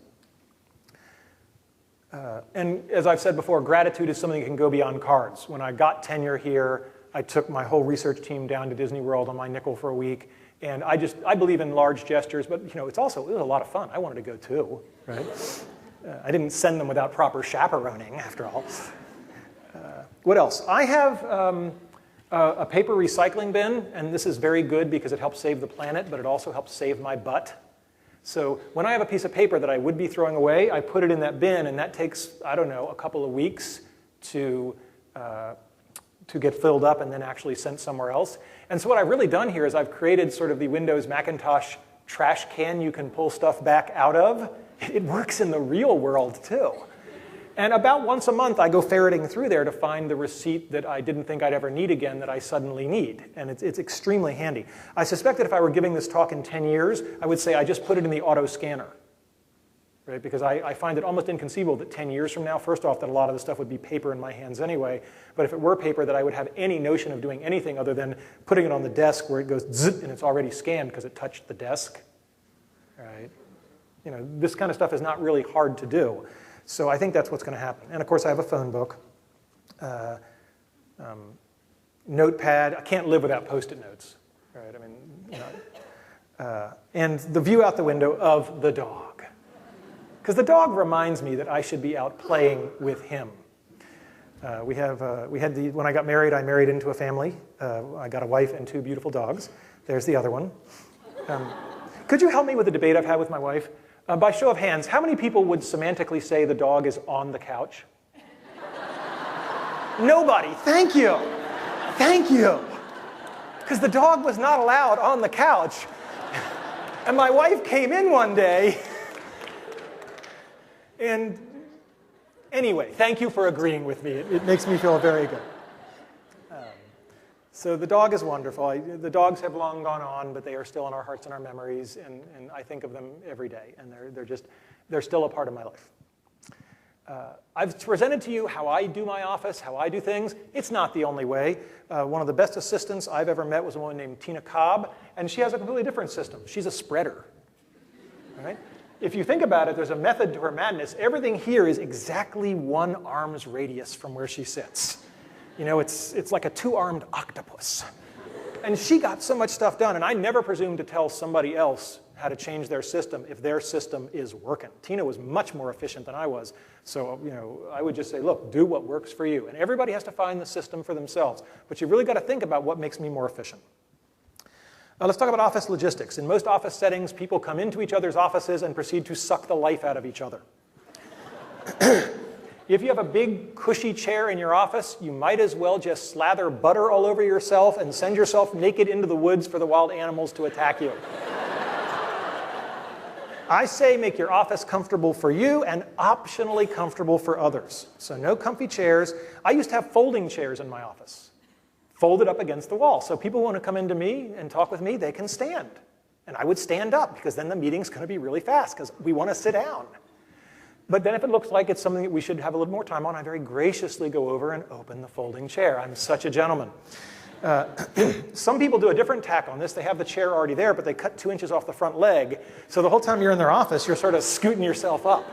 And as I've said before, gratitude is something that can go beyond cards. When I got tenure here, I took my whole research team down to Disney World on my nickel for a week. And I believe in large gestures, but it was a lot of fun. I wanted to go too, right? I didn't send them without proper chaperoning, after all. What else? I have a paper recycling bin, and this is very good because it helps save the planet, but it also helps save my butt. So when I have a piece of paper that I would be throwing away, I put it in that bin, and that takes, I don't know, a couple of weeks to get filled up and then actually sent somewhere else. And so what I've really done here is I've created sort of the Windows Macintosh trash can you can pull stuff back out of. It works in the real world, too. And about once a month, I go ferreting through there to find the receipt that I didn't think I'd ever need again that I suddenly need. And it's extremely handy. I suspect that if I were giving this talk in 10 years, I would say I just put it in the auto scanner. Right? Because I find it almost inconceivable that 10 years from now, first off, that a lot of the stuff would be paper in my hands anyway. But if it were paper, that I would have any notion of doing anything other than putting it on the desk where it goes zip and it's already scanned because it touched the desk. Right? This kind of stuff is not really hard to do. So I think that's what's going to happen. And of course, I have a phone book, notepad. I can't live without Post-it notes. Right? And the view out the window of the dog. Because the dog reminds me that I should be out playing with him. When I got married, I married into a family. I got a wife and 2 beautiful dogs. There's the other one. Could you help me with the debate I've had with my wife? By show of hands, how many people would semantically say the dog is on the couch? Nobody. Thank you. Thank you. Because the dog was not allowed on the couch. And my wife came in one day. And anyway, thank you for agreeing with me. It makes me feel very good. So the dog is wonderful. The dogs have long gone on, but they are still in our hearts and our memories, and I think of them every day, and they're still a part of my life. I've presented to you how I do my office, how I do things. It's not the only way. One of the best assistants I've ever met was a woman named Tina Cobb, and she has a completely different system. She's a spreader. All right? If you think about it, there's a method to her madness. Everything here is exactly 1 arm's radius from where she sits. It's like a 2-armed octopus. And she got so much stuff done, and I never presume to tell somebody else how to change their system if their system is working. Tina was much more efficient than I was. So, I would just say, look, do what works for you. And everybody has to find the system for themselves. But you've really got to think about what makes me more efficient. Let's talk about office logistics. In most office settings, people come into each other's offices and proceed to suck the life out of each other. If you have a big, cushy chair in your office, you might as well just slather butter all over yourself and send yourself naked into the woods for the wild animals to attack you. I say make your office comfortable for you and optionally comfortable for others. So no comfy chairs. I used to have folding chairs in my office, folded up against the wall. So people want to come into me and talk with me, they can stand. And I would stand up because then the meeting's going to be really fast because we want to sit down. But then if it looks like it's something that we should have a little more time on, I very graciously go over and open the folding chair. I'm such a gentleman. Some people do a different tack on this. They have the chair already there, but they cut 2 inches off the front leg. So the whole time you're in their office, you're sort of scooting yourself up.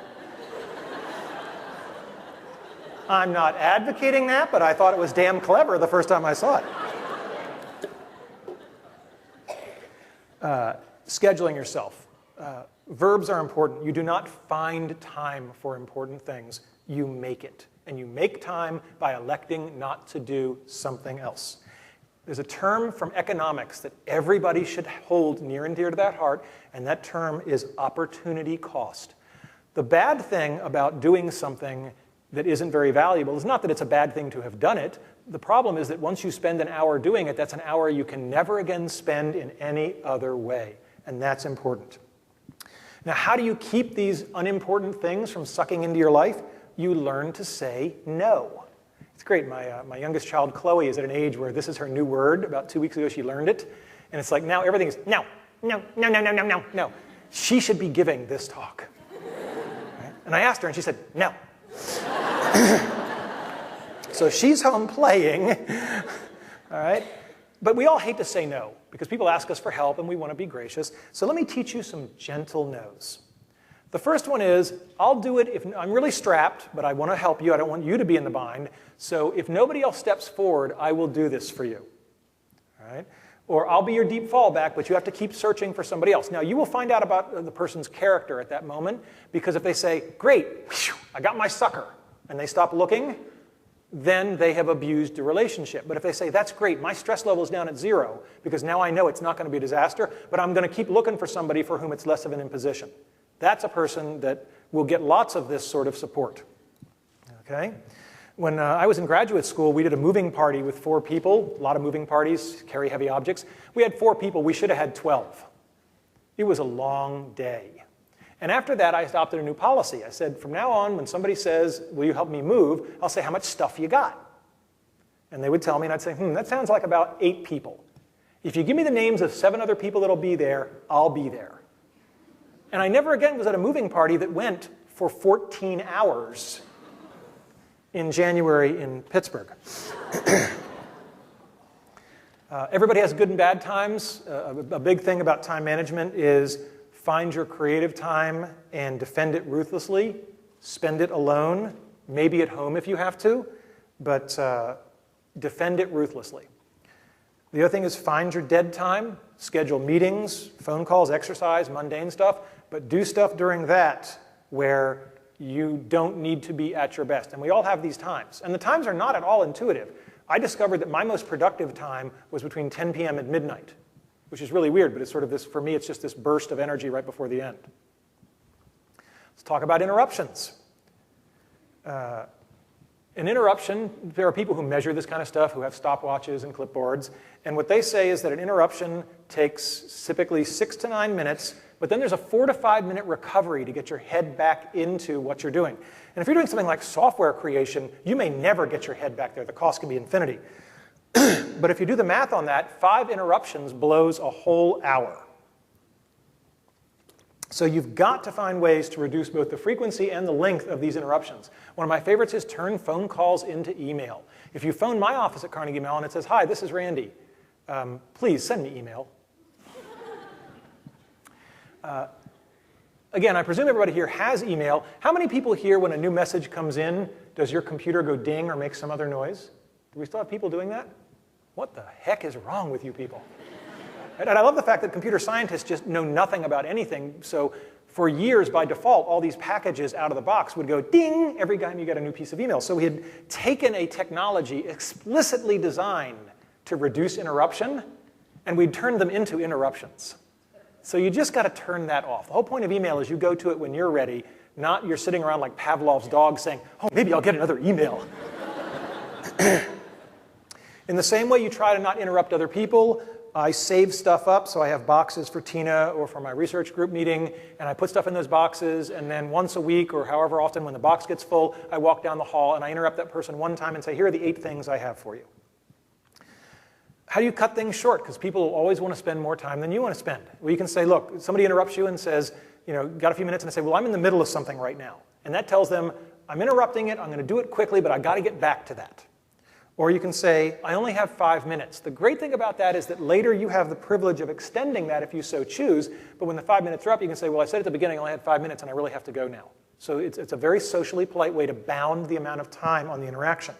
I'm not advocating that, but I thought it was damn clever the first time I saw it. Scheduling yourself. Verbs are important. You do not find time for important things. You make it. And you make time by electing not to do something else. There's a term from economics that everybody should hold near and dear to that heart, and that term is opportunity cost. The bad thing about doing something that isn't very valuable is not that it's a bad thing to have done it. The problem is that once you spend an hour doing it, that's an hour you can never again spend in any other way, and that's important. Now, how do you keep these unimportant things from sucking into your life? You learn to say no. It's great. My youngest child, Chloe, is at an age where this is her new word. About 2 weeks ago, she learned it. And it's like now everything is no, no, no, no, no, no, no, no. She should be giving this talk. Right? And I asked her, and she said, no. So she's home playing. All right? But we all hate to say no, because people ask us for help, and we want to be gracious. So let me teach you some gentle no's. The first one is, I'll do it if I'm really strapped, but I want to help you. I don't want you to be in the bind. So if nobody else steps forward, I will do this for you. All right? Or I'll be your deep fallback, but you have to keep searching for somebody else. Now, you will find out about the person's character at that moment, because if they say, great, I got my sucker, and they stop looking, then they have abused the relationship. But if they say, that's great, my stress level is down at 0, because now I know it's not going to be a disaster, but I'm going to keep looking for somebody for whom it's less of an imposition. That's a person that will get lots of this sort of support. Okay? When I was in graduate school, we did a moving party with 4 people. A lot of moving parties carry heavy objects. We had 4 people. We should have had 12. It was a long day. And after that, I adopted a new policy. I said, from now on, when somebody says, will you help me move, I'll say, how much stuff you got? And they would tell me, and I'd say, that sounds like about 8 people. If you give me the names of 7 other people that'll be there, I'll be there. And I never again was at a moving party that went for 14 hours in January in Pittsburgh. Everybody has good and bad times. A big thing about time management is find your creative time and defend it ruthlessly. Spend it alone, maybe at home if you have to, but defend it ruthlessly. The other thing is find your dead time, schedule meetings, phone calls, exercise, mundane stuff, but do stuff during that where you don't need to be at your best. And we all have these times. And the times are not at all intuitive. I discovered that my most productive time was between 10 p.m. and midnight, which is really weird, but it's sort of this, for me, it's just this burst of energy right before the end. Let's talk about interruptions. An interruption, there are people who measure this kind of stuff, who have stopwatches and clipboards, and what they say is that an interruption takes typically 6 to 9 minutes, but then there's a 4 to 5 minute recovery to get your head back into what you're doing. And if you're doing something like software creation, you may never get your head back there. The cost can be infinity. But if you do the math on that, 5 interruptions blows a whole hour. So you've got to find ways to reduce both the frequency and the length of these interruptions. One of my favorites is turn phone calls into email. If you phone my office at Carnegie Mellon and it says, hi, this is Randy, please send me email. Again, I presume everybody here has email. How many people here, when a new message comes in, does your computer go ding or make some other noise? Do we still have people doing that? What the heck is wrong with you people? And I love the fact that computer scientists just know nothing about anything. So for years, by default, all these packages out of the box would go ding every time you get a new piece of email. So we had taken a technology explicitly designed to reduce interruption, and we'd turned them into interruptions. So you just got to turn that off. The whole point of email is you go to it when you're ready, not you're sitting around like Pavlov's dog saying, oh, maybe I'll get another email. In the same way you try to not interrupt other people, I save stuff up, so I have boxes for Tina or for my research group meeting, and I put stuff in those boxes, and then once a week or however often when the box gets full, I walk down the hall and I interrupt that person one time and say, here are the 8 things I have for you. How do you cut things short? Because people always want to spend more time than you want to spend. Well, you can say, look, somebody interrupts you and says, got a few minutes, and I say, well, I'm in the middle of something right now. And that tells them, I'm interrupting it, I'm going to do it quickly, but I've got to get back to that. Or you can say, I only have 5 minutes. The great thing about that is that later you have the privilege of extending that if you so choose, but when the 5 minutes are up, you can say, well, I said at the beginning I only had 5 minutes and I really have to go now. So it's a very socially polite way to bound the amount of time on the interaction.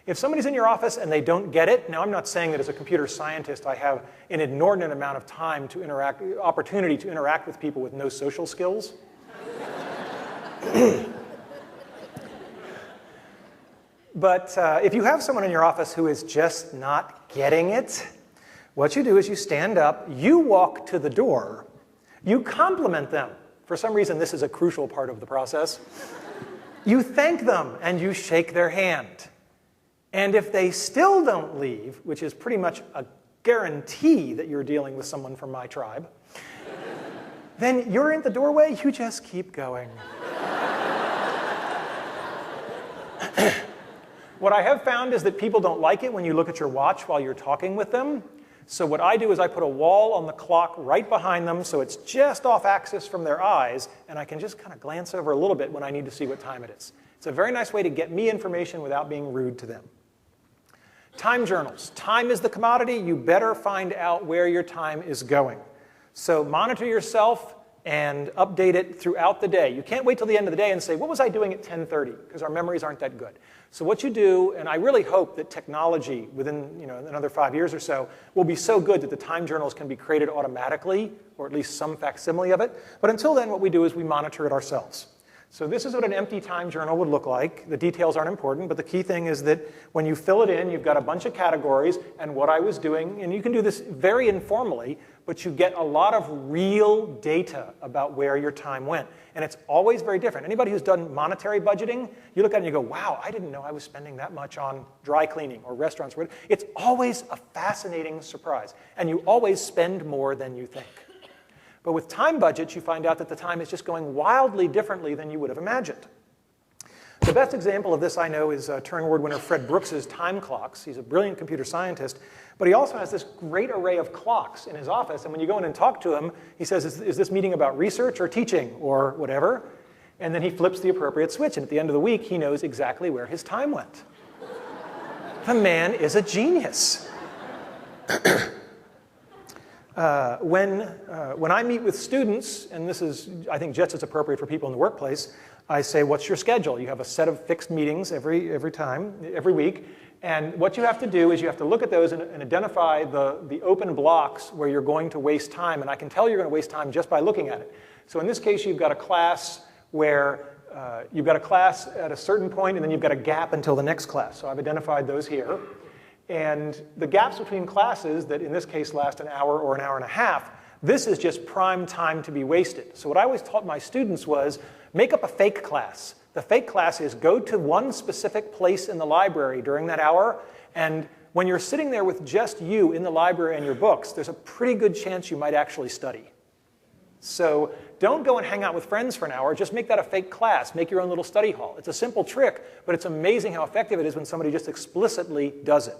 If somebody's in your office and they don't get it, now I'm not saying that as a computer scientist I have an inordinate amount of time to opportunity to interact with people with no social skills. But if you have someone in your office who is just not getting it, what you do is you stand up, you walk to the door, you compliment them. For some reason, this is a crucial part of the process. You thank them and you shake their hand. And if they still don't leave, which is pretty much a guarantee that you're dealing with someone from my tribe, then you're in the doorway, you just keep going. What I have found is that people don't like it when you look at your watch while you're talking with them. So what I do is I put a wall on the clock right behind them so it's just off axis from their eyes, and I can just kind of glance over a little bit when I need to see what time it is. It's a very nice way to get me information without being rude to them. Time journals. Time is the commodity. You better find out where your time is going. So monitor yourself and update it throughout the day. You can't wait till the end of the day and say, what was I doing at 10:30? Because our memories aren't that good. So what you do, and I really hope that technology within another 5 years or so will be so good that the time journals can be created automatically, or at least some facsimile of it. But until then, what we do is we monitor it ourselves. So this is what an empty time journal would look like. The details aren't important, but the key thing is that when you fill it in, you've got a bunch of categories and what I was doing. And you can do this very informally, but you get a lot of real data about where your time went. And it's always very different. Anybody who's done monetary budgeting, you look at it and you go, wow, I didn't know I was spending that much on dry cleaning or restaurants. It's always a fascinating surprise. And you always spend more than you think. But with time budgets, you find out that the time is just going wildly differently than you would have imagined. The best example of this I know is Turing Award winner Fred Brooks's time clocks. He's a brilliant computer scientist, but he also has this great array of clocks in his office. And when you go in and talk to him, he says, is this meeting about research or teaching or whatever? And then he flips the appropriate switch. And at the end of the week, he knows exactly where his time went. The man is a genius. When I meet with students, and this is, I think, just as appropriate for people in the workplace, I say, what's your schedule? You have a set of fixed meetings every week. And what you have to do is you have to look at those and identify the open blocks where you're going to waste time. And I can tell you're going to waste time just by looking at it. So in this case, you've got a class where you've got a class at a certain point, and then you've got a gap until the next class. So I've identified those here. And the gaps between classes that in this case last an hour or an hour and a half, this is just prime time to be wasted. So what I always taught my students was make up a fake class. The fake class is go to one specific place in the library during that hour, and when you're sitting there with just you in the library and your books, there's a pretty good chance you might actually study. So don't go and hang out with friends for an hour. Just make that a fake class. Make your own little study hall. It's a simple trick, but it's amazing how effective it is when somebody just explicitly does it.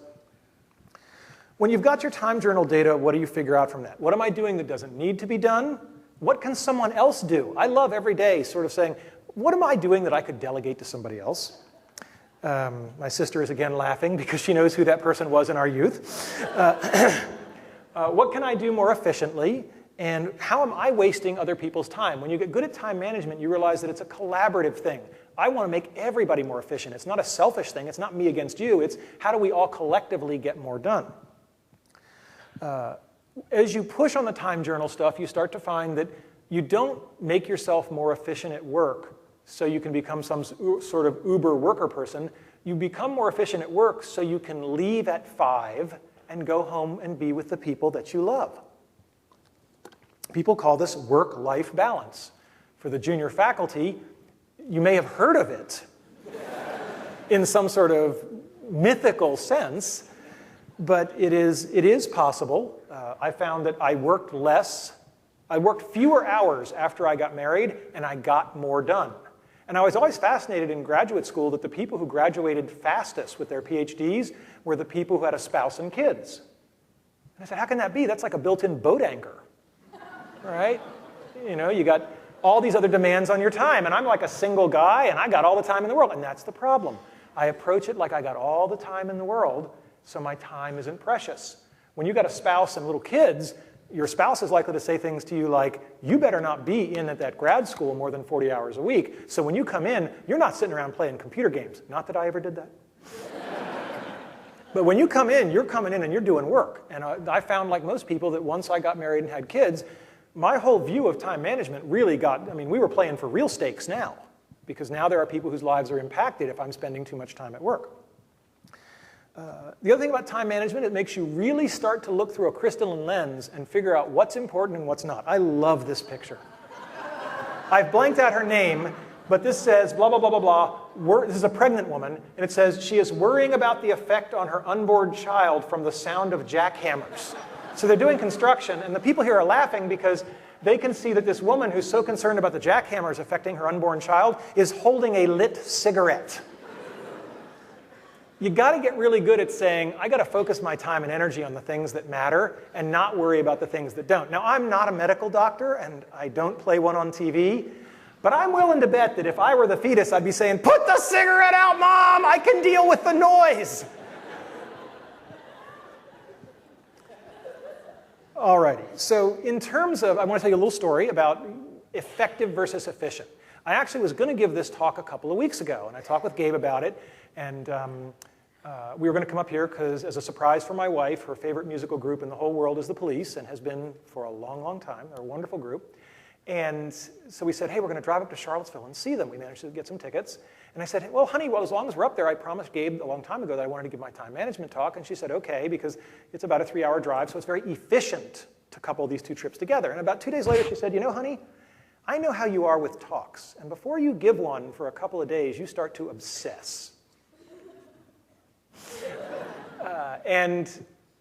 When you've got your time journal data, what do you figure out from that? What am I doing that doesn't need to be done? What can someone else do? I love every day sort of saying, what am I doing that I could delegate to somebody else? My sister is again laughing because she knows who that person was in our youth. What can I do more efficiently? And how am I wasting other people's time? When you get good at time management, you realize that it's a collaborative thing. I want to make everybody more efficient. It's not a selfish thing. It's not me against you. It's how do we all collectively get more done? As you push on the time journal stuff, you start to find that you don't make yourself more efficient at work so you can become some sort of uber worker person. You become more efficient at work so you can leave at 5 and go home and be with the people that you love. People call this work-life balance. For the junior faculty, you may have heard of it in some sort of mythical sense, but it is possible. I found that I worked less. I worked fewer hours after I got married, and I got more done. And I was always fascinated in graduate school that the people who graduated fastest with their PhDs were the people who had a spouse and kids. And I said, how can that be? That's like a built-in boat anchor, right? You know, you got all these other demands on your time, and I'm like a single guy, and I got all the time in the world, and that's the problem. I approach it like I got all the time in the world, so my time isn't precious. When you got a spouse and little kids, your spouse is likely to say things to you like, you better not be in at that grad school more than 40 hours a week, so when you come in, you're not sitting around playing computer games. Not that I ever did that. But when you come in, you're coming in and you're doing work. And I found, like most people, that once I got married and had kids, my whole view of time management really got, I mean, we were playing for real stakes now, because now there are people whose lives are impacted if I'm spending too much time at work. The other thing about time management, it makes you really start to look through a crystalline lens and figure out what's important and what's not. I love this picture. I've blanked out her name, but this says blah, blah, blah, blah, blah. This is a pregnant woman, and it says she is worrying about the effect on her unborn child from the sound of jackhammers. So they're doing construction, and the people here are laughing because they can see that this woman who's so concerned about the jackhammers affecting her unborn child is holding a lit cigarette. You got to get really good at saying, I got to focus my time and energy on the things that matter and not worry about the things that don't. Now, I'm not a medical doctor, and I don't play one on TV, but I'm willing to bet that if I were the fetus, I'd be saying, put the cigarette out, Mom! I can deal with the noise! Alrighty, so in terms of, I want to tell you a little story about effective versus efficient. I actually was going to give this talk a couple of weeks ago, and I talked with Gabe about it, and we were going to come up here because, as a surprise for my wife, her favorite musical group in the whole world is the Police, and has been for a long, long time. They're a wonderful group. And so we said, hey, we're going to drive up to Charlottesville and see them. We managed to get some tickets. And I said, well, honey, well, as long as we're up there, I promised Gabe a long time ago that I wanted to give my time management talk. And she said, okay, because it's about a 3-hour drive, so it's very efficient to couple these two trips together. And about 2 days later, she said, you know, honey, I know how you are with talks. And before you give one for a couple of days, you start to obsess.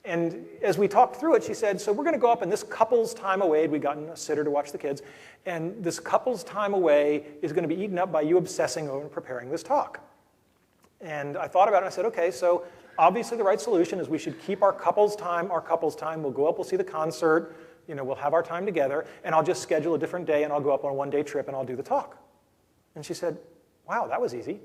And as we talked through it, she said, so we're going to go up, and this couple's time away, we'd gotten a sitter to watch the kids, and this couple's time away is going to be eaten up by you obsessing over and preparing this talk. And I thought about it, and I said, okay, so obviously the right solution is we should keep our couple's time. We'll go up, we'll see the concert, you know, we'll have our time together, and I'll just schedule a different day, and I'll go up on a one-day trip, and I'll do the talk. And she said, wow, that was easy.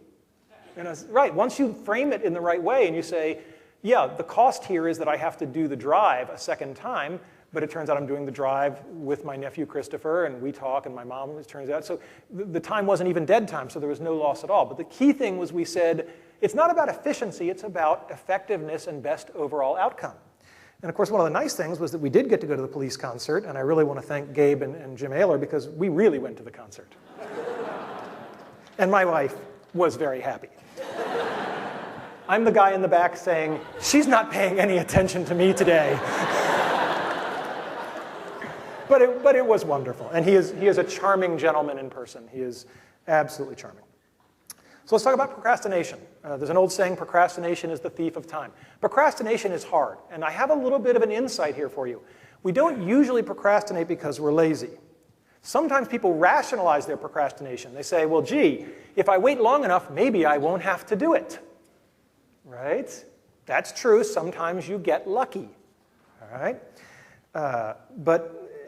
And I was, right, once you frame it in the right way, and you say, yeah, the cost here is that I have to do the drive a second time, but it turns out I'm doing the drive with my nephew Christopher, and we talk, and my mom, it turns out. So the time wasn't even dead time, so there was no loss at all. But the key thing was we said, it's not about efficiency, it's about effectiveness and best overall outcome. And of course, one of the nice things was that we did get to go to the Police concert, and I really want to thank Gabe and Jim Ayler because we really went to the concert. And my wife was very happy. I'm the guy in the back saying, she's not paying any attention to me today. But it was wonderful. And he is a charming gentleman in person. He is absolutely charming. So let's talk about procrastination. There's an old saying, procrastination is the thief of time. Procrastination is hard. And I have a little bit of an insight here for you. We don't usually procrastinate because we're lazy. Sometimes people rationalize their procrastination. They say, well, gee, if I wait long enough, maybe I won't have to do it. Right? That's true. Sometimes you get lucky. All right?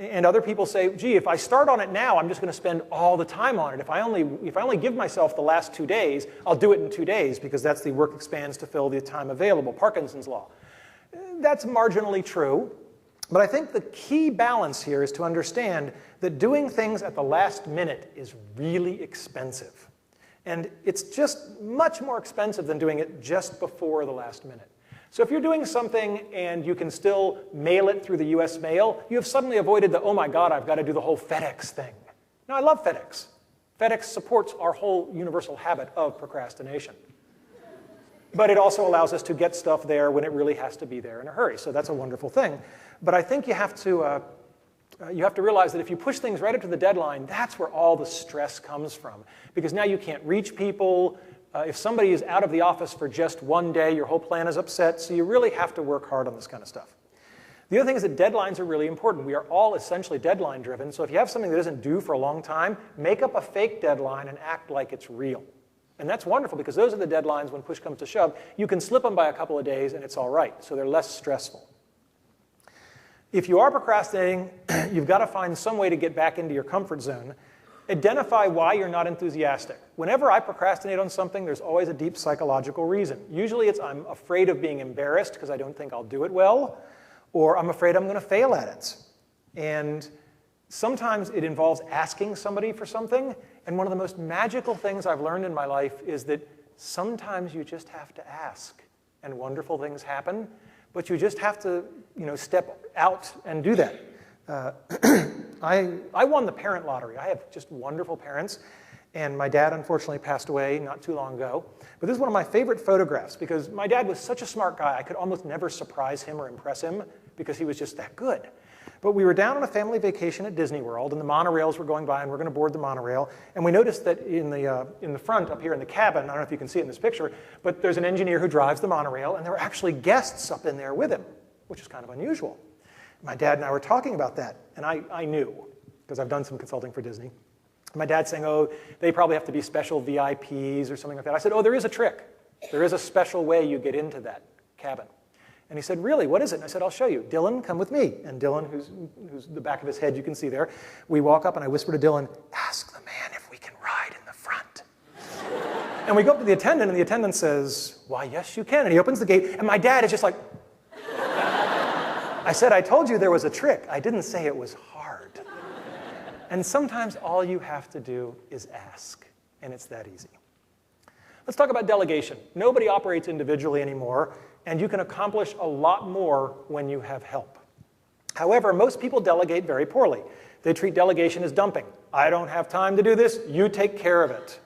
And other people say, gee, if I start on it now, I'm just going to spend all the time on it. If I only give myself the last 2 days, I'll do it in 2 days because that's the work expands to fill the time available, Parkinson's law. That's marginally true. But I think the key balance here is to understand that doing things at the last minute is really expensive. And it's just much more expensive than doing it just before the last minute. So if you're doing something and you can still mail it through the US mail, you have suddenly avoided the, oh my God, I've got to do the whole FedEx thing. Now, I love FedEx. FedEx supports our whole universal habit of procrastination. But it also allows us to get stuff there when it really has to be there in a hurry. So that's a wonderful thing. But I think you have to realize that if you push things right up to the deadline, that's where all the stress comes from. Because now you can't reach people. If somebody is out of the office for just 1 day, your whole plan is upset. So you really have to work hard on this kind of stuff. The other thing is that deadlines are really important. We are all essentially deadline driven, so if you have something that isn't due for a long time, make up a fake deadline and act like it's real. And that's wonderful because those are the deadlines when push comes to shove. You can slip them by a couple of days and it's all right, so they're less stressful. If you are procrastinating, you've got to find some way to get back into your comfort zone. Identify why you're not enthusiastic. Whenever I procrastinate on something, there's always a deep psychological reason. Usually it's I'm afraid of being embarrassed because I don't think I'll do it well, or I'm afraid I'm going to fail at it. And sometimes it involves asking somebody for something, and one of the most magical things I've learned in my life is that sometimes you just have to ask, and wonderful things happen, but you just have to, step out and do that. I won the parent lottery. I have just wonderful parents, and my dad unfortunately passed away not too long ago. But this is one of my favorite photographs because my dad was such a smart guy, I could almost never surprise him or impress him because he was just that good. But we were down on a family vacation at Disney World, and the monorails were going by, and we're going to board the monorail. And we noticed that in the front, up here in the cabin, I don't know if you can see it in this picture, but there's an engineer who drives the monorail, and there were actually guests up in there with him, which is kind of unusual. My dad and I were talking about that, and I knew, because I've done some consulting for Disney. My dad's saying, oh, they probably have to be special VIPs or something like that. I said, oh, there is a trick. There is a special way you get into that cabin. And he said, really, what is it? And I said, I'll show you. Dylan, come with me. And Dylan, who's the back of his head you can see there, we walk up and I whisper to Dylan, ask the man if we can ride in the front. And we go up to the attendant and the attendant says, why, yes, you can. And he opens the gate and my dad is just like, I said, I told you there was a trick. I didn't say it was hard. And sometimes all you have to do is ask, and it's that easy. Let's talk about delegation. Nobody operates individually anymore, and you can accomplish a lot more when you have help. However, most people delegate very poorly. They treat delegation as dumping. I don't have time to do this, you take care of it.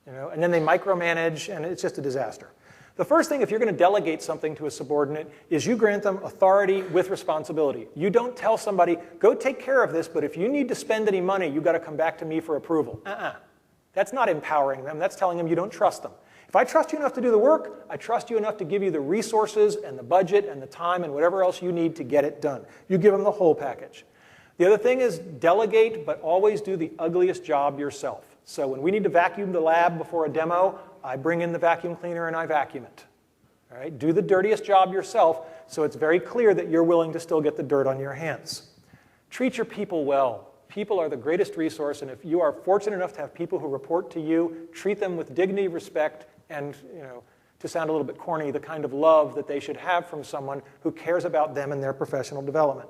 And then they micromanage, and it's just a disaster. The first thing, if you're going to delegate something to a subordinate, is you grant them authority with responsibility. You don't tell somebody, go take care of this, but if you need to spend any money, you've got to come back to me for approval. That's not empowering them. That's telling them you don't trust them. If I trust you enough to do the work, I trust you enough to give you the resources and the budget and the time and whatever else you need to get it done. You give them the whole package. The other thing is delegate, but always do the ugliest job yourself. So when we need to vacuum the lab before a demo, I bring in the vacuum cleaner and I vacuum it. All right? Do the dirtiest job yourself so it's very clear that you're willing to still get the dirt on your hands. Treat your people well. People are the greatest resource, and if you are fortunate enough to have people who report to you, treat them with dignity, respect, and, to sound a little bit corny, the kind of love that they should have from someone who cares about them and their professional development.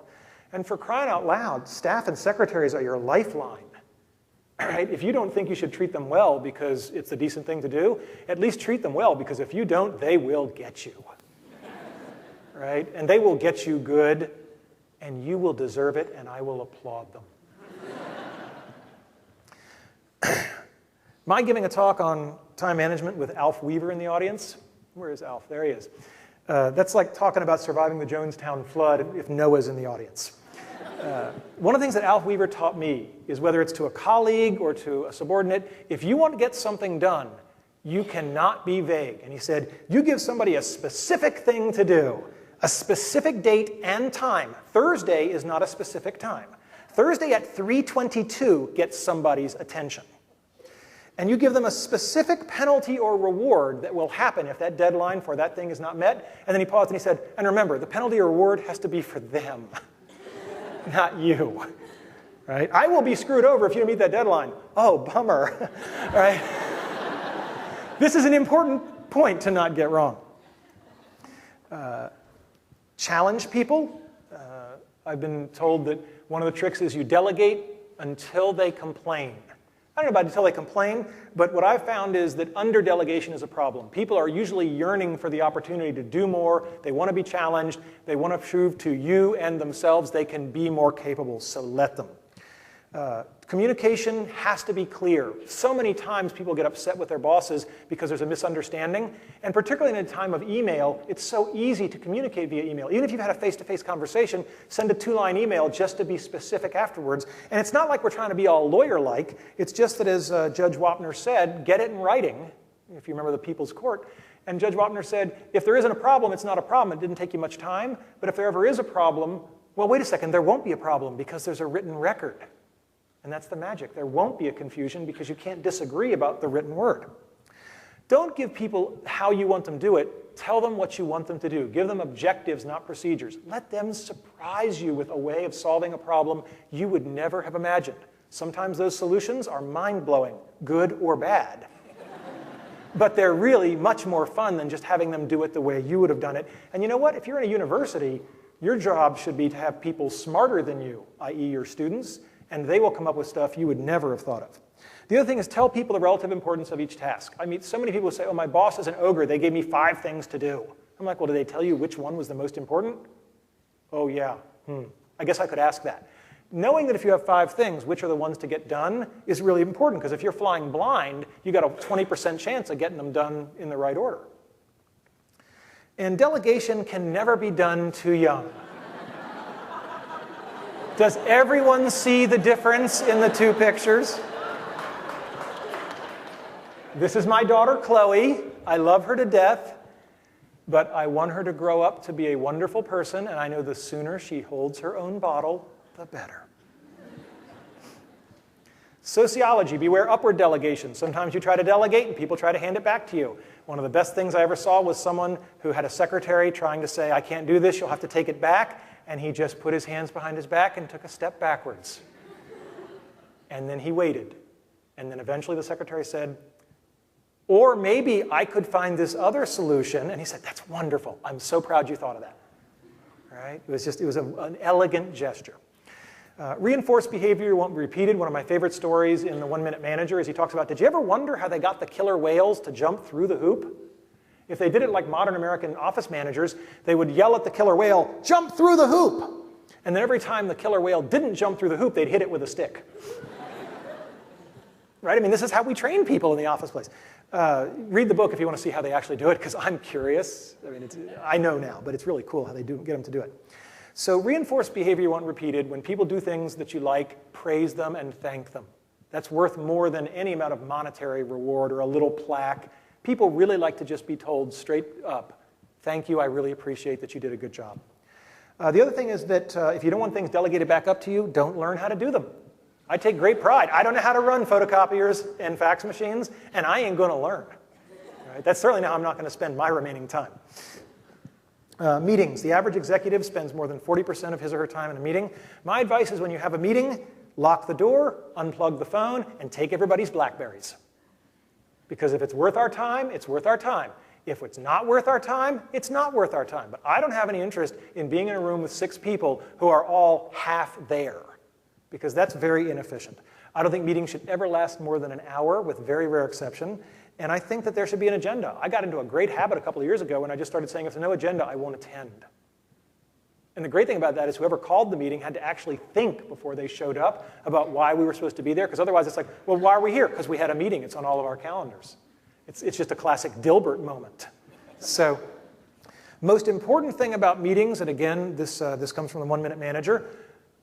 And for crying out loud, staff and secretaries are your lifeline. Right? If you don't think you should treat them well because it's a decent thing to do, at least treat them well, because if you don't, they will get you. Right? And they will get you good, and you will deserve it, and I will applaud them. Am I giving a talk on time management with Alf Weaver in the audience? Where is Alf? There he is. That's like talking about surviving the Jonestown flood if Noah's in the audience. One of the things that Alf Weaver taught me is whether it's to a colleague or to a subordinate, if you want to get something done, you cannot be vague. And he said, you give somebody a specific thing to do, a specific date and time. Thursday is not a specific time. Thursday at 3:22 gets somebody's attention. And you give them a specific penalty or reward that will happen if that deadline for that thing is not met. And then he paused and he said, and remember, the penalty or reward has to be for them, not you. Right? I will be screwed over if you don't meet that deadline. Oh, bummer. Right? This is an important point to not get wrong. Challenge people. I've been told that one of the tricks is you delegate until they complain. I don't know about until they complain, but what I've found is that under-delegation is a problem. People are usually yearning for the opportunity to do more. They want to be challenged. They want to prove to you and themselves they can be more capable, so let them. Communication has to be clear. So many times people get upset with their bosses because there's a misunderstanding, and particularly in a time of email, it's so easy to communicate via email. Even if you've had a face-to-face conversation, send a 2-line email just to be specific afterwards. And it's not like we're trying to be all lawyer-like. It's just that, as Judge Wapner said, get it in writing, if you remember the People's Court, And Judge Wapner said, if there isn't a problem, it's not a problem. It didn't take you much time. But if there ever is a problem, well, wait a second, there won't be a problem because there's a written record. And that's the magic. There won't be a confusion because you can't disagree about the written word. Don't give people how you want them to do it. Tell them what you want them to do. Give them objectives, not procedures. Let them surprise you with a way of solving a problem you would never have imagined. Sometimes those solutions are mind-blowing, good or bad. But they're really much more fun than just having them do it the way you would have done it. And you know what? If you're in a university, your job should be to have people smarter than you, i.e. your students, and they will come up with stuff you would never have thought of. The other thing is tell people the relative importance of each task. I meet so many people who say, oh, my boss is an ogre. They gave me 5 things to do. I'm like, well, did they tell you which one was the most important? Oh, yeah. I guess I could ask that. Knowing that if you have 5 things, which are the ones to get done is really important, because if you're flying blind, you got a 20% chance of getting them done in the right order. And delegation can never be done too young. Does everyone see the difference in the 2 pictures? This is my daughter, Chloe. I love her to death, but I want her to grow up to be a wonderful person, and I know the sooner she holds her own bottle, the better. Sociology, beware upward delegation. Sometimes you try to delegate and people try to hand it back to you. One of the best things I ever saw was someone who had a secretary trying to say, I can't do this, you'll have to take it back. And he just put his hands behind his back and took a step backwards. And then he waited. And then eventually the secretary said, or maybe I could find this other solution. And he said, that's wonderful. I'm so proud you thought of that. Right? It was an elegant gesture. Reinforced behavior won't be repeated. One of my favorite stories in the 1 Minute Manager is he talks about, did you ever wonder how they got the killer whales to jump through the hoop? If they did it like modern American office managers, they would yell at the killer whale, jump through the hoop! And then every time the killer whale didn't jump through the hoop, they'd hit it with a stick. Right? I mean, this is how we train people in the office place. Read the book if you want to see how they actually do it, because I'm curious. I mean, I know now, but it's really cool how they get them to do it. So reinforced behavior won't repeated. When people do things that you like, praise them and thank them. That's worth more than any amount of monetary reward or a little plaque. People really like to just be told straight up, thank you, I really appreciate that you did a good job. The other thing is that if you don't want things delegated back up to you, don't learn how to do them. I take great pride. I don't know how to run photocopiers and fax machines, and I ain't going to learn. Right? That's certainly how I'm not going to spend my remaining time. Meetings. The average executive spends more than 40% of his or her time in a meeting. My advice is when you have a meeting, lock the door, unplug the phone, and take everybody's BlackBerries. Because if it's worth our time, it's worth our time. If it's not worth our time, it's not worth our time. But I don't have any interest in being in a room with 6 people who are all half there, because that's very inefficient. I don't think meetings should ever last more than an hour, with very rare exception. And I think that there should be an agenda. I got into a great habit a couple of years ago when I just started saying, if there's no agenda, I won't attend. And the great thing about that is whoever called the meeting had to actually think before they showed up about why we were supposed to be there, because otherwise it's like, well, why are we here? Because we had a meeting. It's on all of our calendars. It's just a classic Dilbert moment. So most important thing about meetings, and again, this comes from the 1 Minute Manager,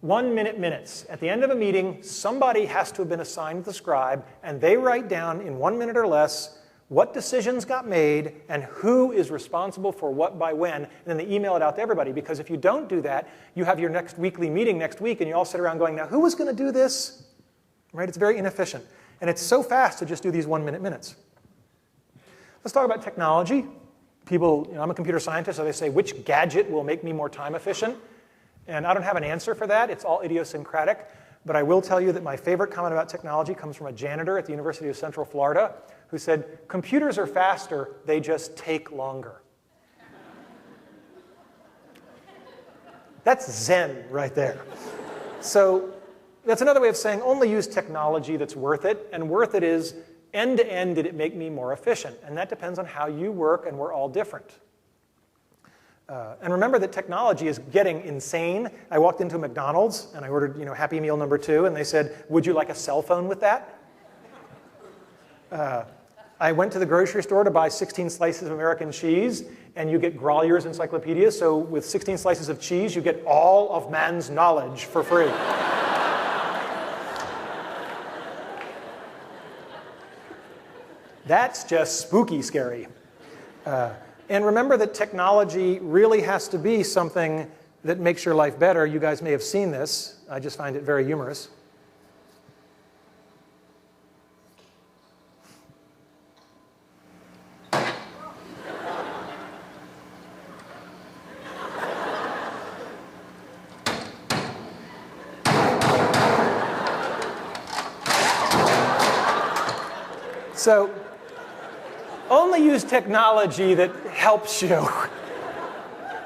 1 minute minutes. At the end of a meeting, somebody has to have been assigned the scribe, and they write down in 1 minute or less what decisions got made and who is responsible for what by when, and then they email it out to everybody. Because if you don't do that, you have your next weekly meeting next week, and you all sit around going, now who was going to do this? Right? It's very inefficient. And it's so fast to just do these 1 minute minutes. Let's talk about technology. People, I'm a computer scientist, so they say, which gadget will make me more time efficient? And I don't have an answer for that. It's all idiosyncratic. But I will tell you that my favorite comment about technology comes from a janitor at the University of Central Florida who said, computers are faster, they just take longer. That's Zen right there. So that's another way of saying only use technology that's worth it. And worth it is end to end, did it make me more efficient? And that depends on how you work, and we're all different. And remember that technology is getting insane. I walked into McDonald's and I ordered, Happy Meal number 2, and they said, would you like a cell phone with that? I went to the grocery store to buy 16 slices of American cheese, and you get Grolier's Encyclopedia. So with 16 slices of cheese, you get all of man's knowledge for free. That's just spooky scary. And remember that technology really has to be something that makes your life better. You guys may have seen this. I just find it very humorous. So, only use technology that helps you.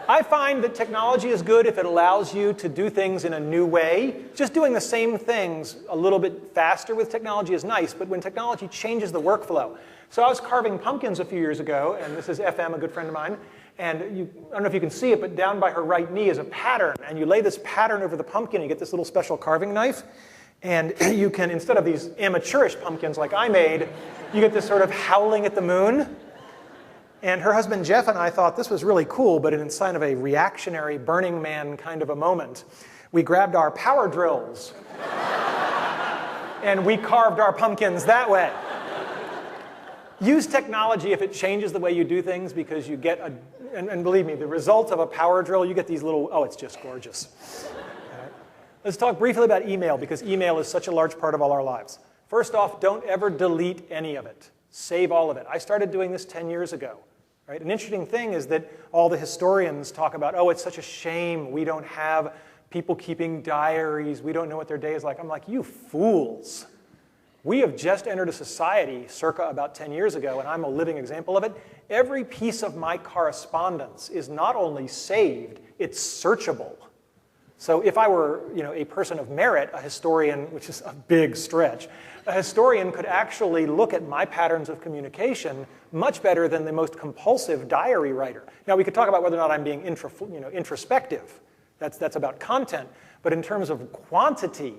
I find that technology is good if it allows you to do things in a new way. Just doing the same things a little bit faster with technology is nice, but when technology changes the workflow. So I was carving pumpkins a few years ago, and this is FM, a good friend of mine, and I don't know if you can see it, but down by her right knee is a pattern, and you lay this pattern over the pumpkin, and you get this little special carving knife, and you can, instead of these amateurish pumpkins like I made, you get this sort of howling at the moon. And her husband Jeff and I thought this was really cool, but in sign of a reactionary Burning Man kind of a moment, we grabbed our power drills and we carved our pumpkins that way. Use technology if it changes the way you do things, because you get and believe me, the result of a power drill, you get these little, oh, it's just gorgeous. Right. Let's talk briefly about email, because email is such a large part of all our lives. First off, don't ever delete any of it. Save all of it. I started doing this 10 years ago. Right? An interesting thing is that all the historians talk about, oh, it's such a shame we don't have people keeping diaries. We don't know what their day is like. I'm like, you fools. We have just entered a society circa about 10 years ago, and I'm a living example of it. Every piece of my correspondence is not only saved, it's searchable. So if I were, a person of merit, a historian, which is a big stretch, a historian could actually look at my patterns of communication much better than the most compulsive diary writer. Now, we could talk about whether or not I'm being introspective. That's about content. But in terms of quantity,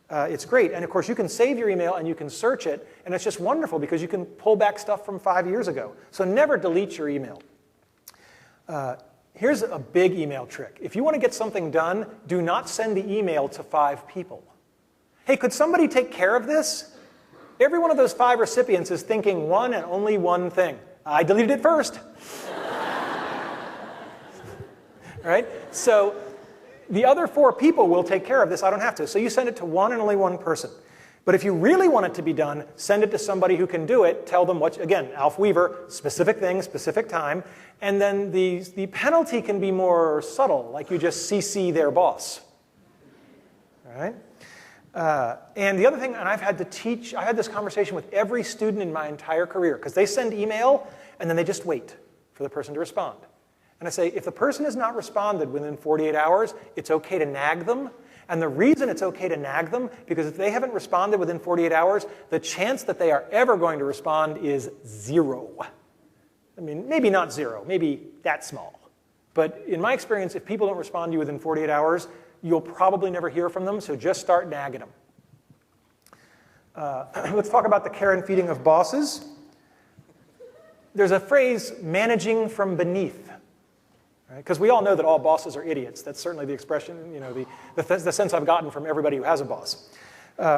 it's great. And of course, you can save your email and you can search it, and it's just wonderful because you can pull back stuff from 5 years ago. So never delete your email. Here's a big email trick. If you want to get something done, do not send the email to 5 people. Hey, could somebody take care of this? Every one of those 5 recipients is thinking one and only one thing. I deleted it first. Right? So the other 4 people will take care of this. I don't have to. So you send it to one and only one person. But if you really want it to be done, send it to somebody who can do it. Tell them what, again, Alf Weaver, specific thing, specific time. And then the penalty can be more subtle, like you just CC their boss. All right? And the other thing, and I've had to teach, I had this conversation with every student in my entire career, because they send email, and then they just wait for the person to respond. And I say, if the person has not responded within 48 hours, it's okay to nag them. And the reason it's okay to nag them, because if they haven't responded within 48 hours, the chance that they are ever going to respond is 0. I mean, maybe not 0, maybe that small. But in my experience, if people don't respond to you within 48 hours, you'll probably never hear from them, so just start nagging them. Let's talk about the care and feeding of bosses. There's a phrase, managing from beneath. Because we all know that all bosses are idiots. That's certainly the expression, the sense I've gotten from everybody who has a boss.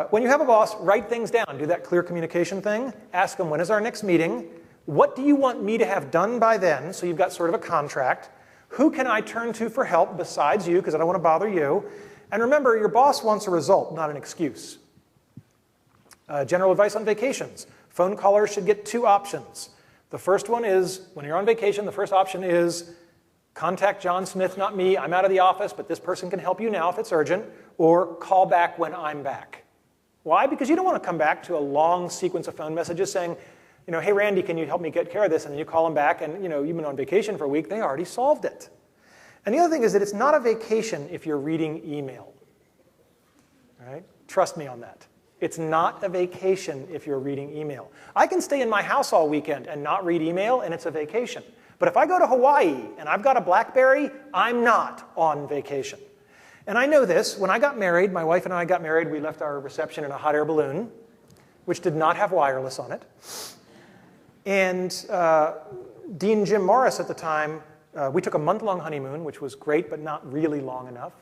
When you have a boss, write things down. Do that clear communication thing. Ask them, when is our next meeting? What do you want me to have done by then? So you've got sort of a contract. Who can I turn to for help besides you, because I don't want to bother you? And remember, your boss wants a result, not an excuse. General advice on vacations. Phone callers should get 2 options. The first one is, when you're on vacation, the first option is, contact John Smith, not me. I'm out of the office, but this person can help you now if it's urgent. Or call back when I'm back. Why? Because you don't want to come back to a long sequence of phone messages saying, hey, Randy, can you help me get care of this? And then you call them back, and you've been on vacation for a week. They already solved it. And the other thing is that it's not a vacation if you're reading email. All right? Trust me on that. It's not a vacation if you're reading email. I can stay in my house all weekend and not read email, and it's a vacation. But if I go to Hawaii and I've got a BlackBerry, I'm not on vacation. And I know this. When I got married, my wife and I got married, we left our reception in a hot air balloon, which did not have wireless on it. And Dean Jim Morris at the time, we took a month-long honeymoon, which was great, but not really long enough.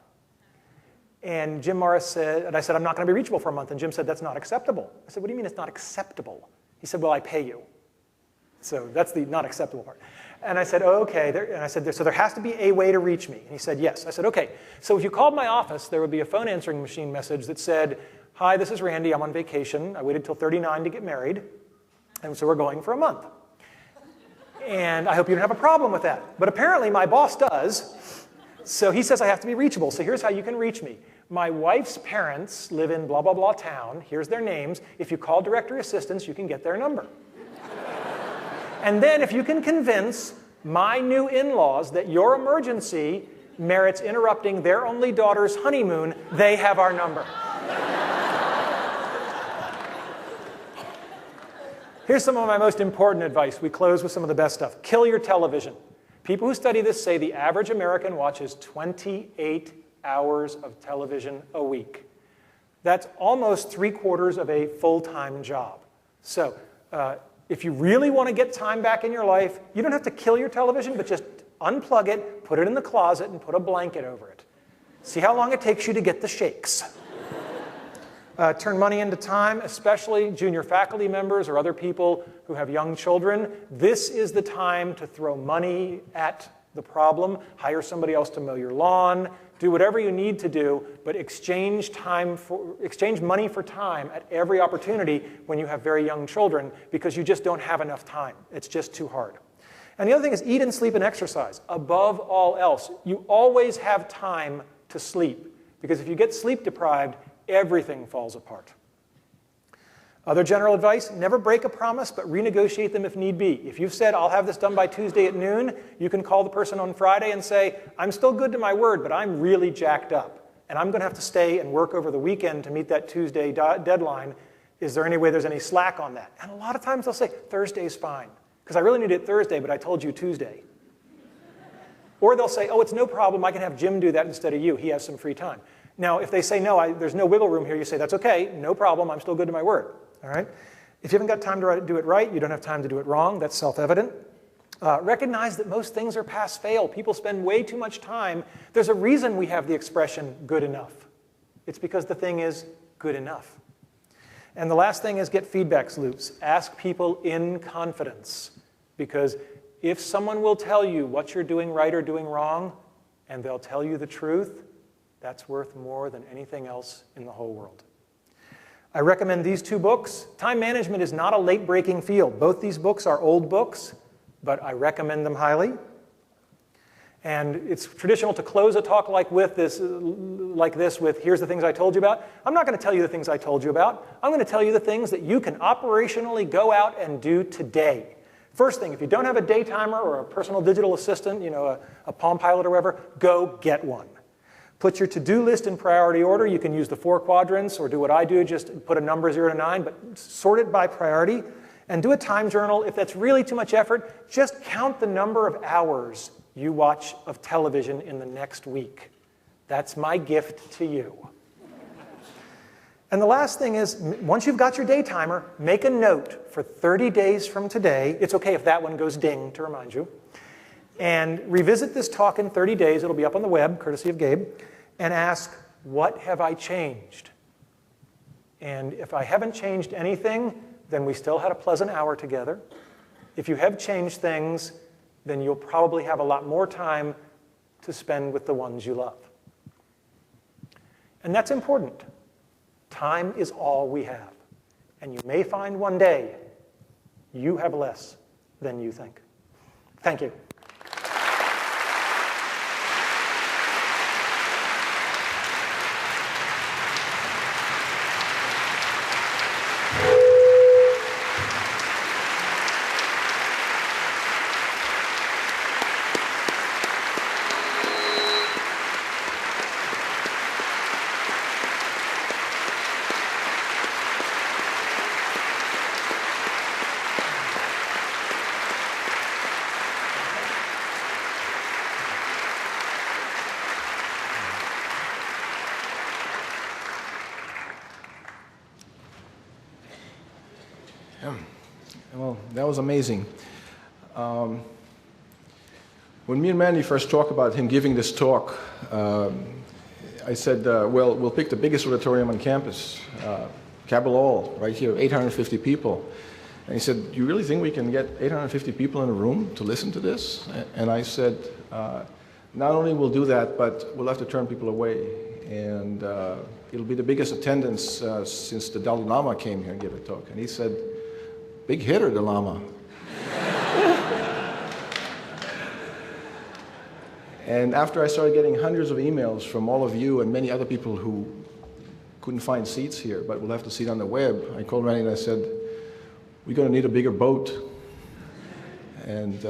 And Jim Morris said, and I said, I'm not going to be reachable for a month. And Jim said, that's not acceptable. I said, what do you mean it's not acceptable? He said, well, I pay you. So that's the not acceptable part. And I said, oh, okay. And I said, so there has to be a way to reach me. And he said, yes. I said, okay. So if you called my office, there would be a phone answering machine message that said, hi, this is Randy. I'm on vacation. I waited till 39 to get married. And so we're going for a month. And I hope you don't have a problem with that. But apparently my boss does. So he says I have to be reachable. So here's how you can reach me. My wife's parents live in blah, blah, blah town. Here's their names. If you call directory assistance, you can get their number. And then if you can convince my new in-laws that your emergency merits interrupting their only daughter's honeymoon, they have our number. Here's some of my most important advice. We close with some of the best stuff. Kill your television. People who study this say the average American watches 28 hours of television a week. That's almost 3/4 of a full-time job. So if you really want to get time back in your life, you don't have to kill your television, but just unplug it, put it in the closet, and put a blanket over it. See how long it takes you to get the shakes. Turn money into time, especially junior faculty members or other people who have young children. This is the time to throw money at the problem. Hire somebody else to mow your lawn. Do whatever you need to do, but exchange money for time at every opportunity when you have very young children, because you just don't have enough time. It's just too hard. And the other thing is eat and sleep and exercise. Above all else, you always have time to sleep, because if you get sleep deprived, everything falls apart. Other general advice, never break a promise, but renegotiate them if need be. If you've said, I'll have this done by Tuesday at noon, you can call the person on Friday and say, I'm still good to my word, but I'm really jacked up, and I'm going to have to stay and work over the weekend to meet that Tuesday deadline. Is there any way there's any slack on that? And a lot of times they'll say, Thursday's fine, because I really need it Thursday, but I told you Tuesday. Or they'll say, oh, it's no problem, I can have Jim do that instead of you. He has some free time. Now, if they say, no, there's no wiggle room here, you say, that's okay, no problem, I'm still good to my word. All right? If you haven't got time to do it right, you don't have time to do it wrong. That's self-evident. Recognize that most things are pass-fail. People spend way too much time. There's a reason we have the expression good enough. It's because the thing is good enough. And the last thing is get feedback loops. Ask people in confidence. Because if someone will tell you what you're doing right or doing wrong, and they'll tell you the truth, that's worth more than anything else in the whole world. I recommend these two books. Time management is not a late-breaking field. Both these books are old books, but I recommend them highly. And it's traditional to close a talk like this with, here's the things I told you about. I'm not going to tell you the things I told you about. I'm going to tell you the things that you can operationally go out and do today. First thing, if you don't have a day timer or a personal digital assistant, a Palm Pilot or whatever, go get one. Put your to-do list in priority order. You can use the 4 quadrants or do what I do, just put a number 0 to 9, but sort it by priority. And do a time journal. If that's really too much effort, just count the number of hours you watch of television in the next week. That's my gift to you. And the last thing is, once you've got your day timer, make a note for 30 days from today. It's okay if that one goes ding to remind you. And revisit this talk in 30 days. It'll be up on the web, courtesy of Gabe. And ask, what have I changed? And if I haven't changed anything, then we still had a pleasant hour together. If you have changed things, then you'll probably have a lot more time to spend with the ones you love. And that's important. Time is all we have. And you may find one day you have less than you think. Thank you. Well, that was amazing. When me and Mandy first talked about him giving this talk, I said, well, we'll pick the biggest auditorium on campus, Cabell Hall, right here, 850 people. And he said, "Do you really think we can get 850 people in a room to listen to this?" And I said, "Not only we'll do that, but we'll have to turn people away. And it'll be the biggest attendance since the Dalai Lama came here and gave a talk." And he said, "Big hitter, the Lama." And after I started getting hundreds of emails from all of you and many other people who couldn't find seats here, but will have to seat on the web, I called Randy and I said, "We're going to need a bigger boat." And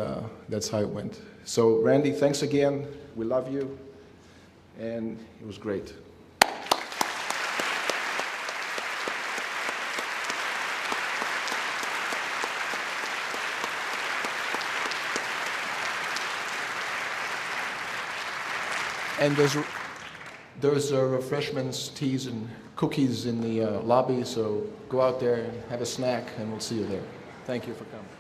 that's how it went. So Randy, thanks again. We love you. And it was great. And there's refreshments, teas, and cookies in the lobby, so go out there and have a snack, and we'll see you there. Thank you for coming.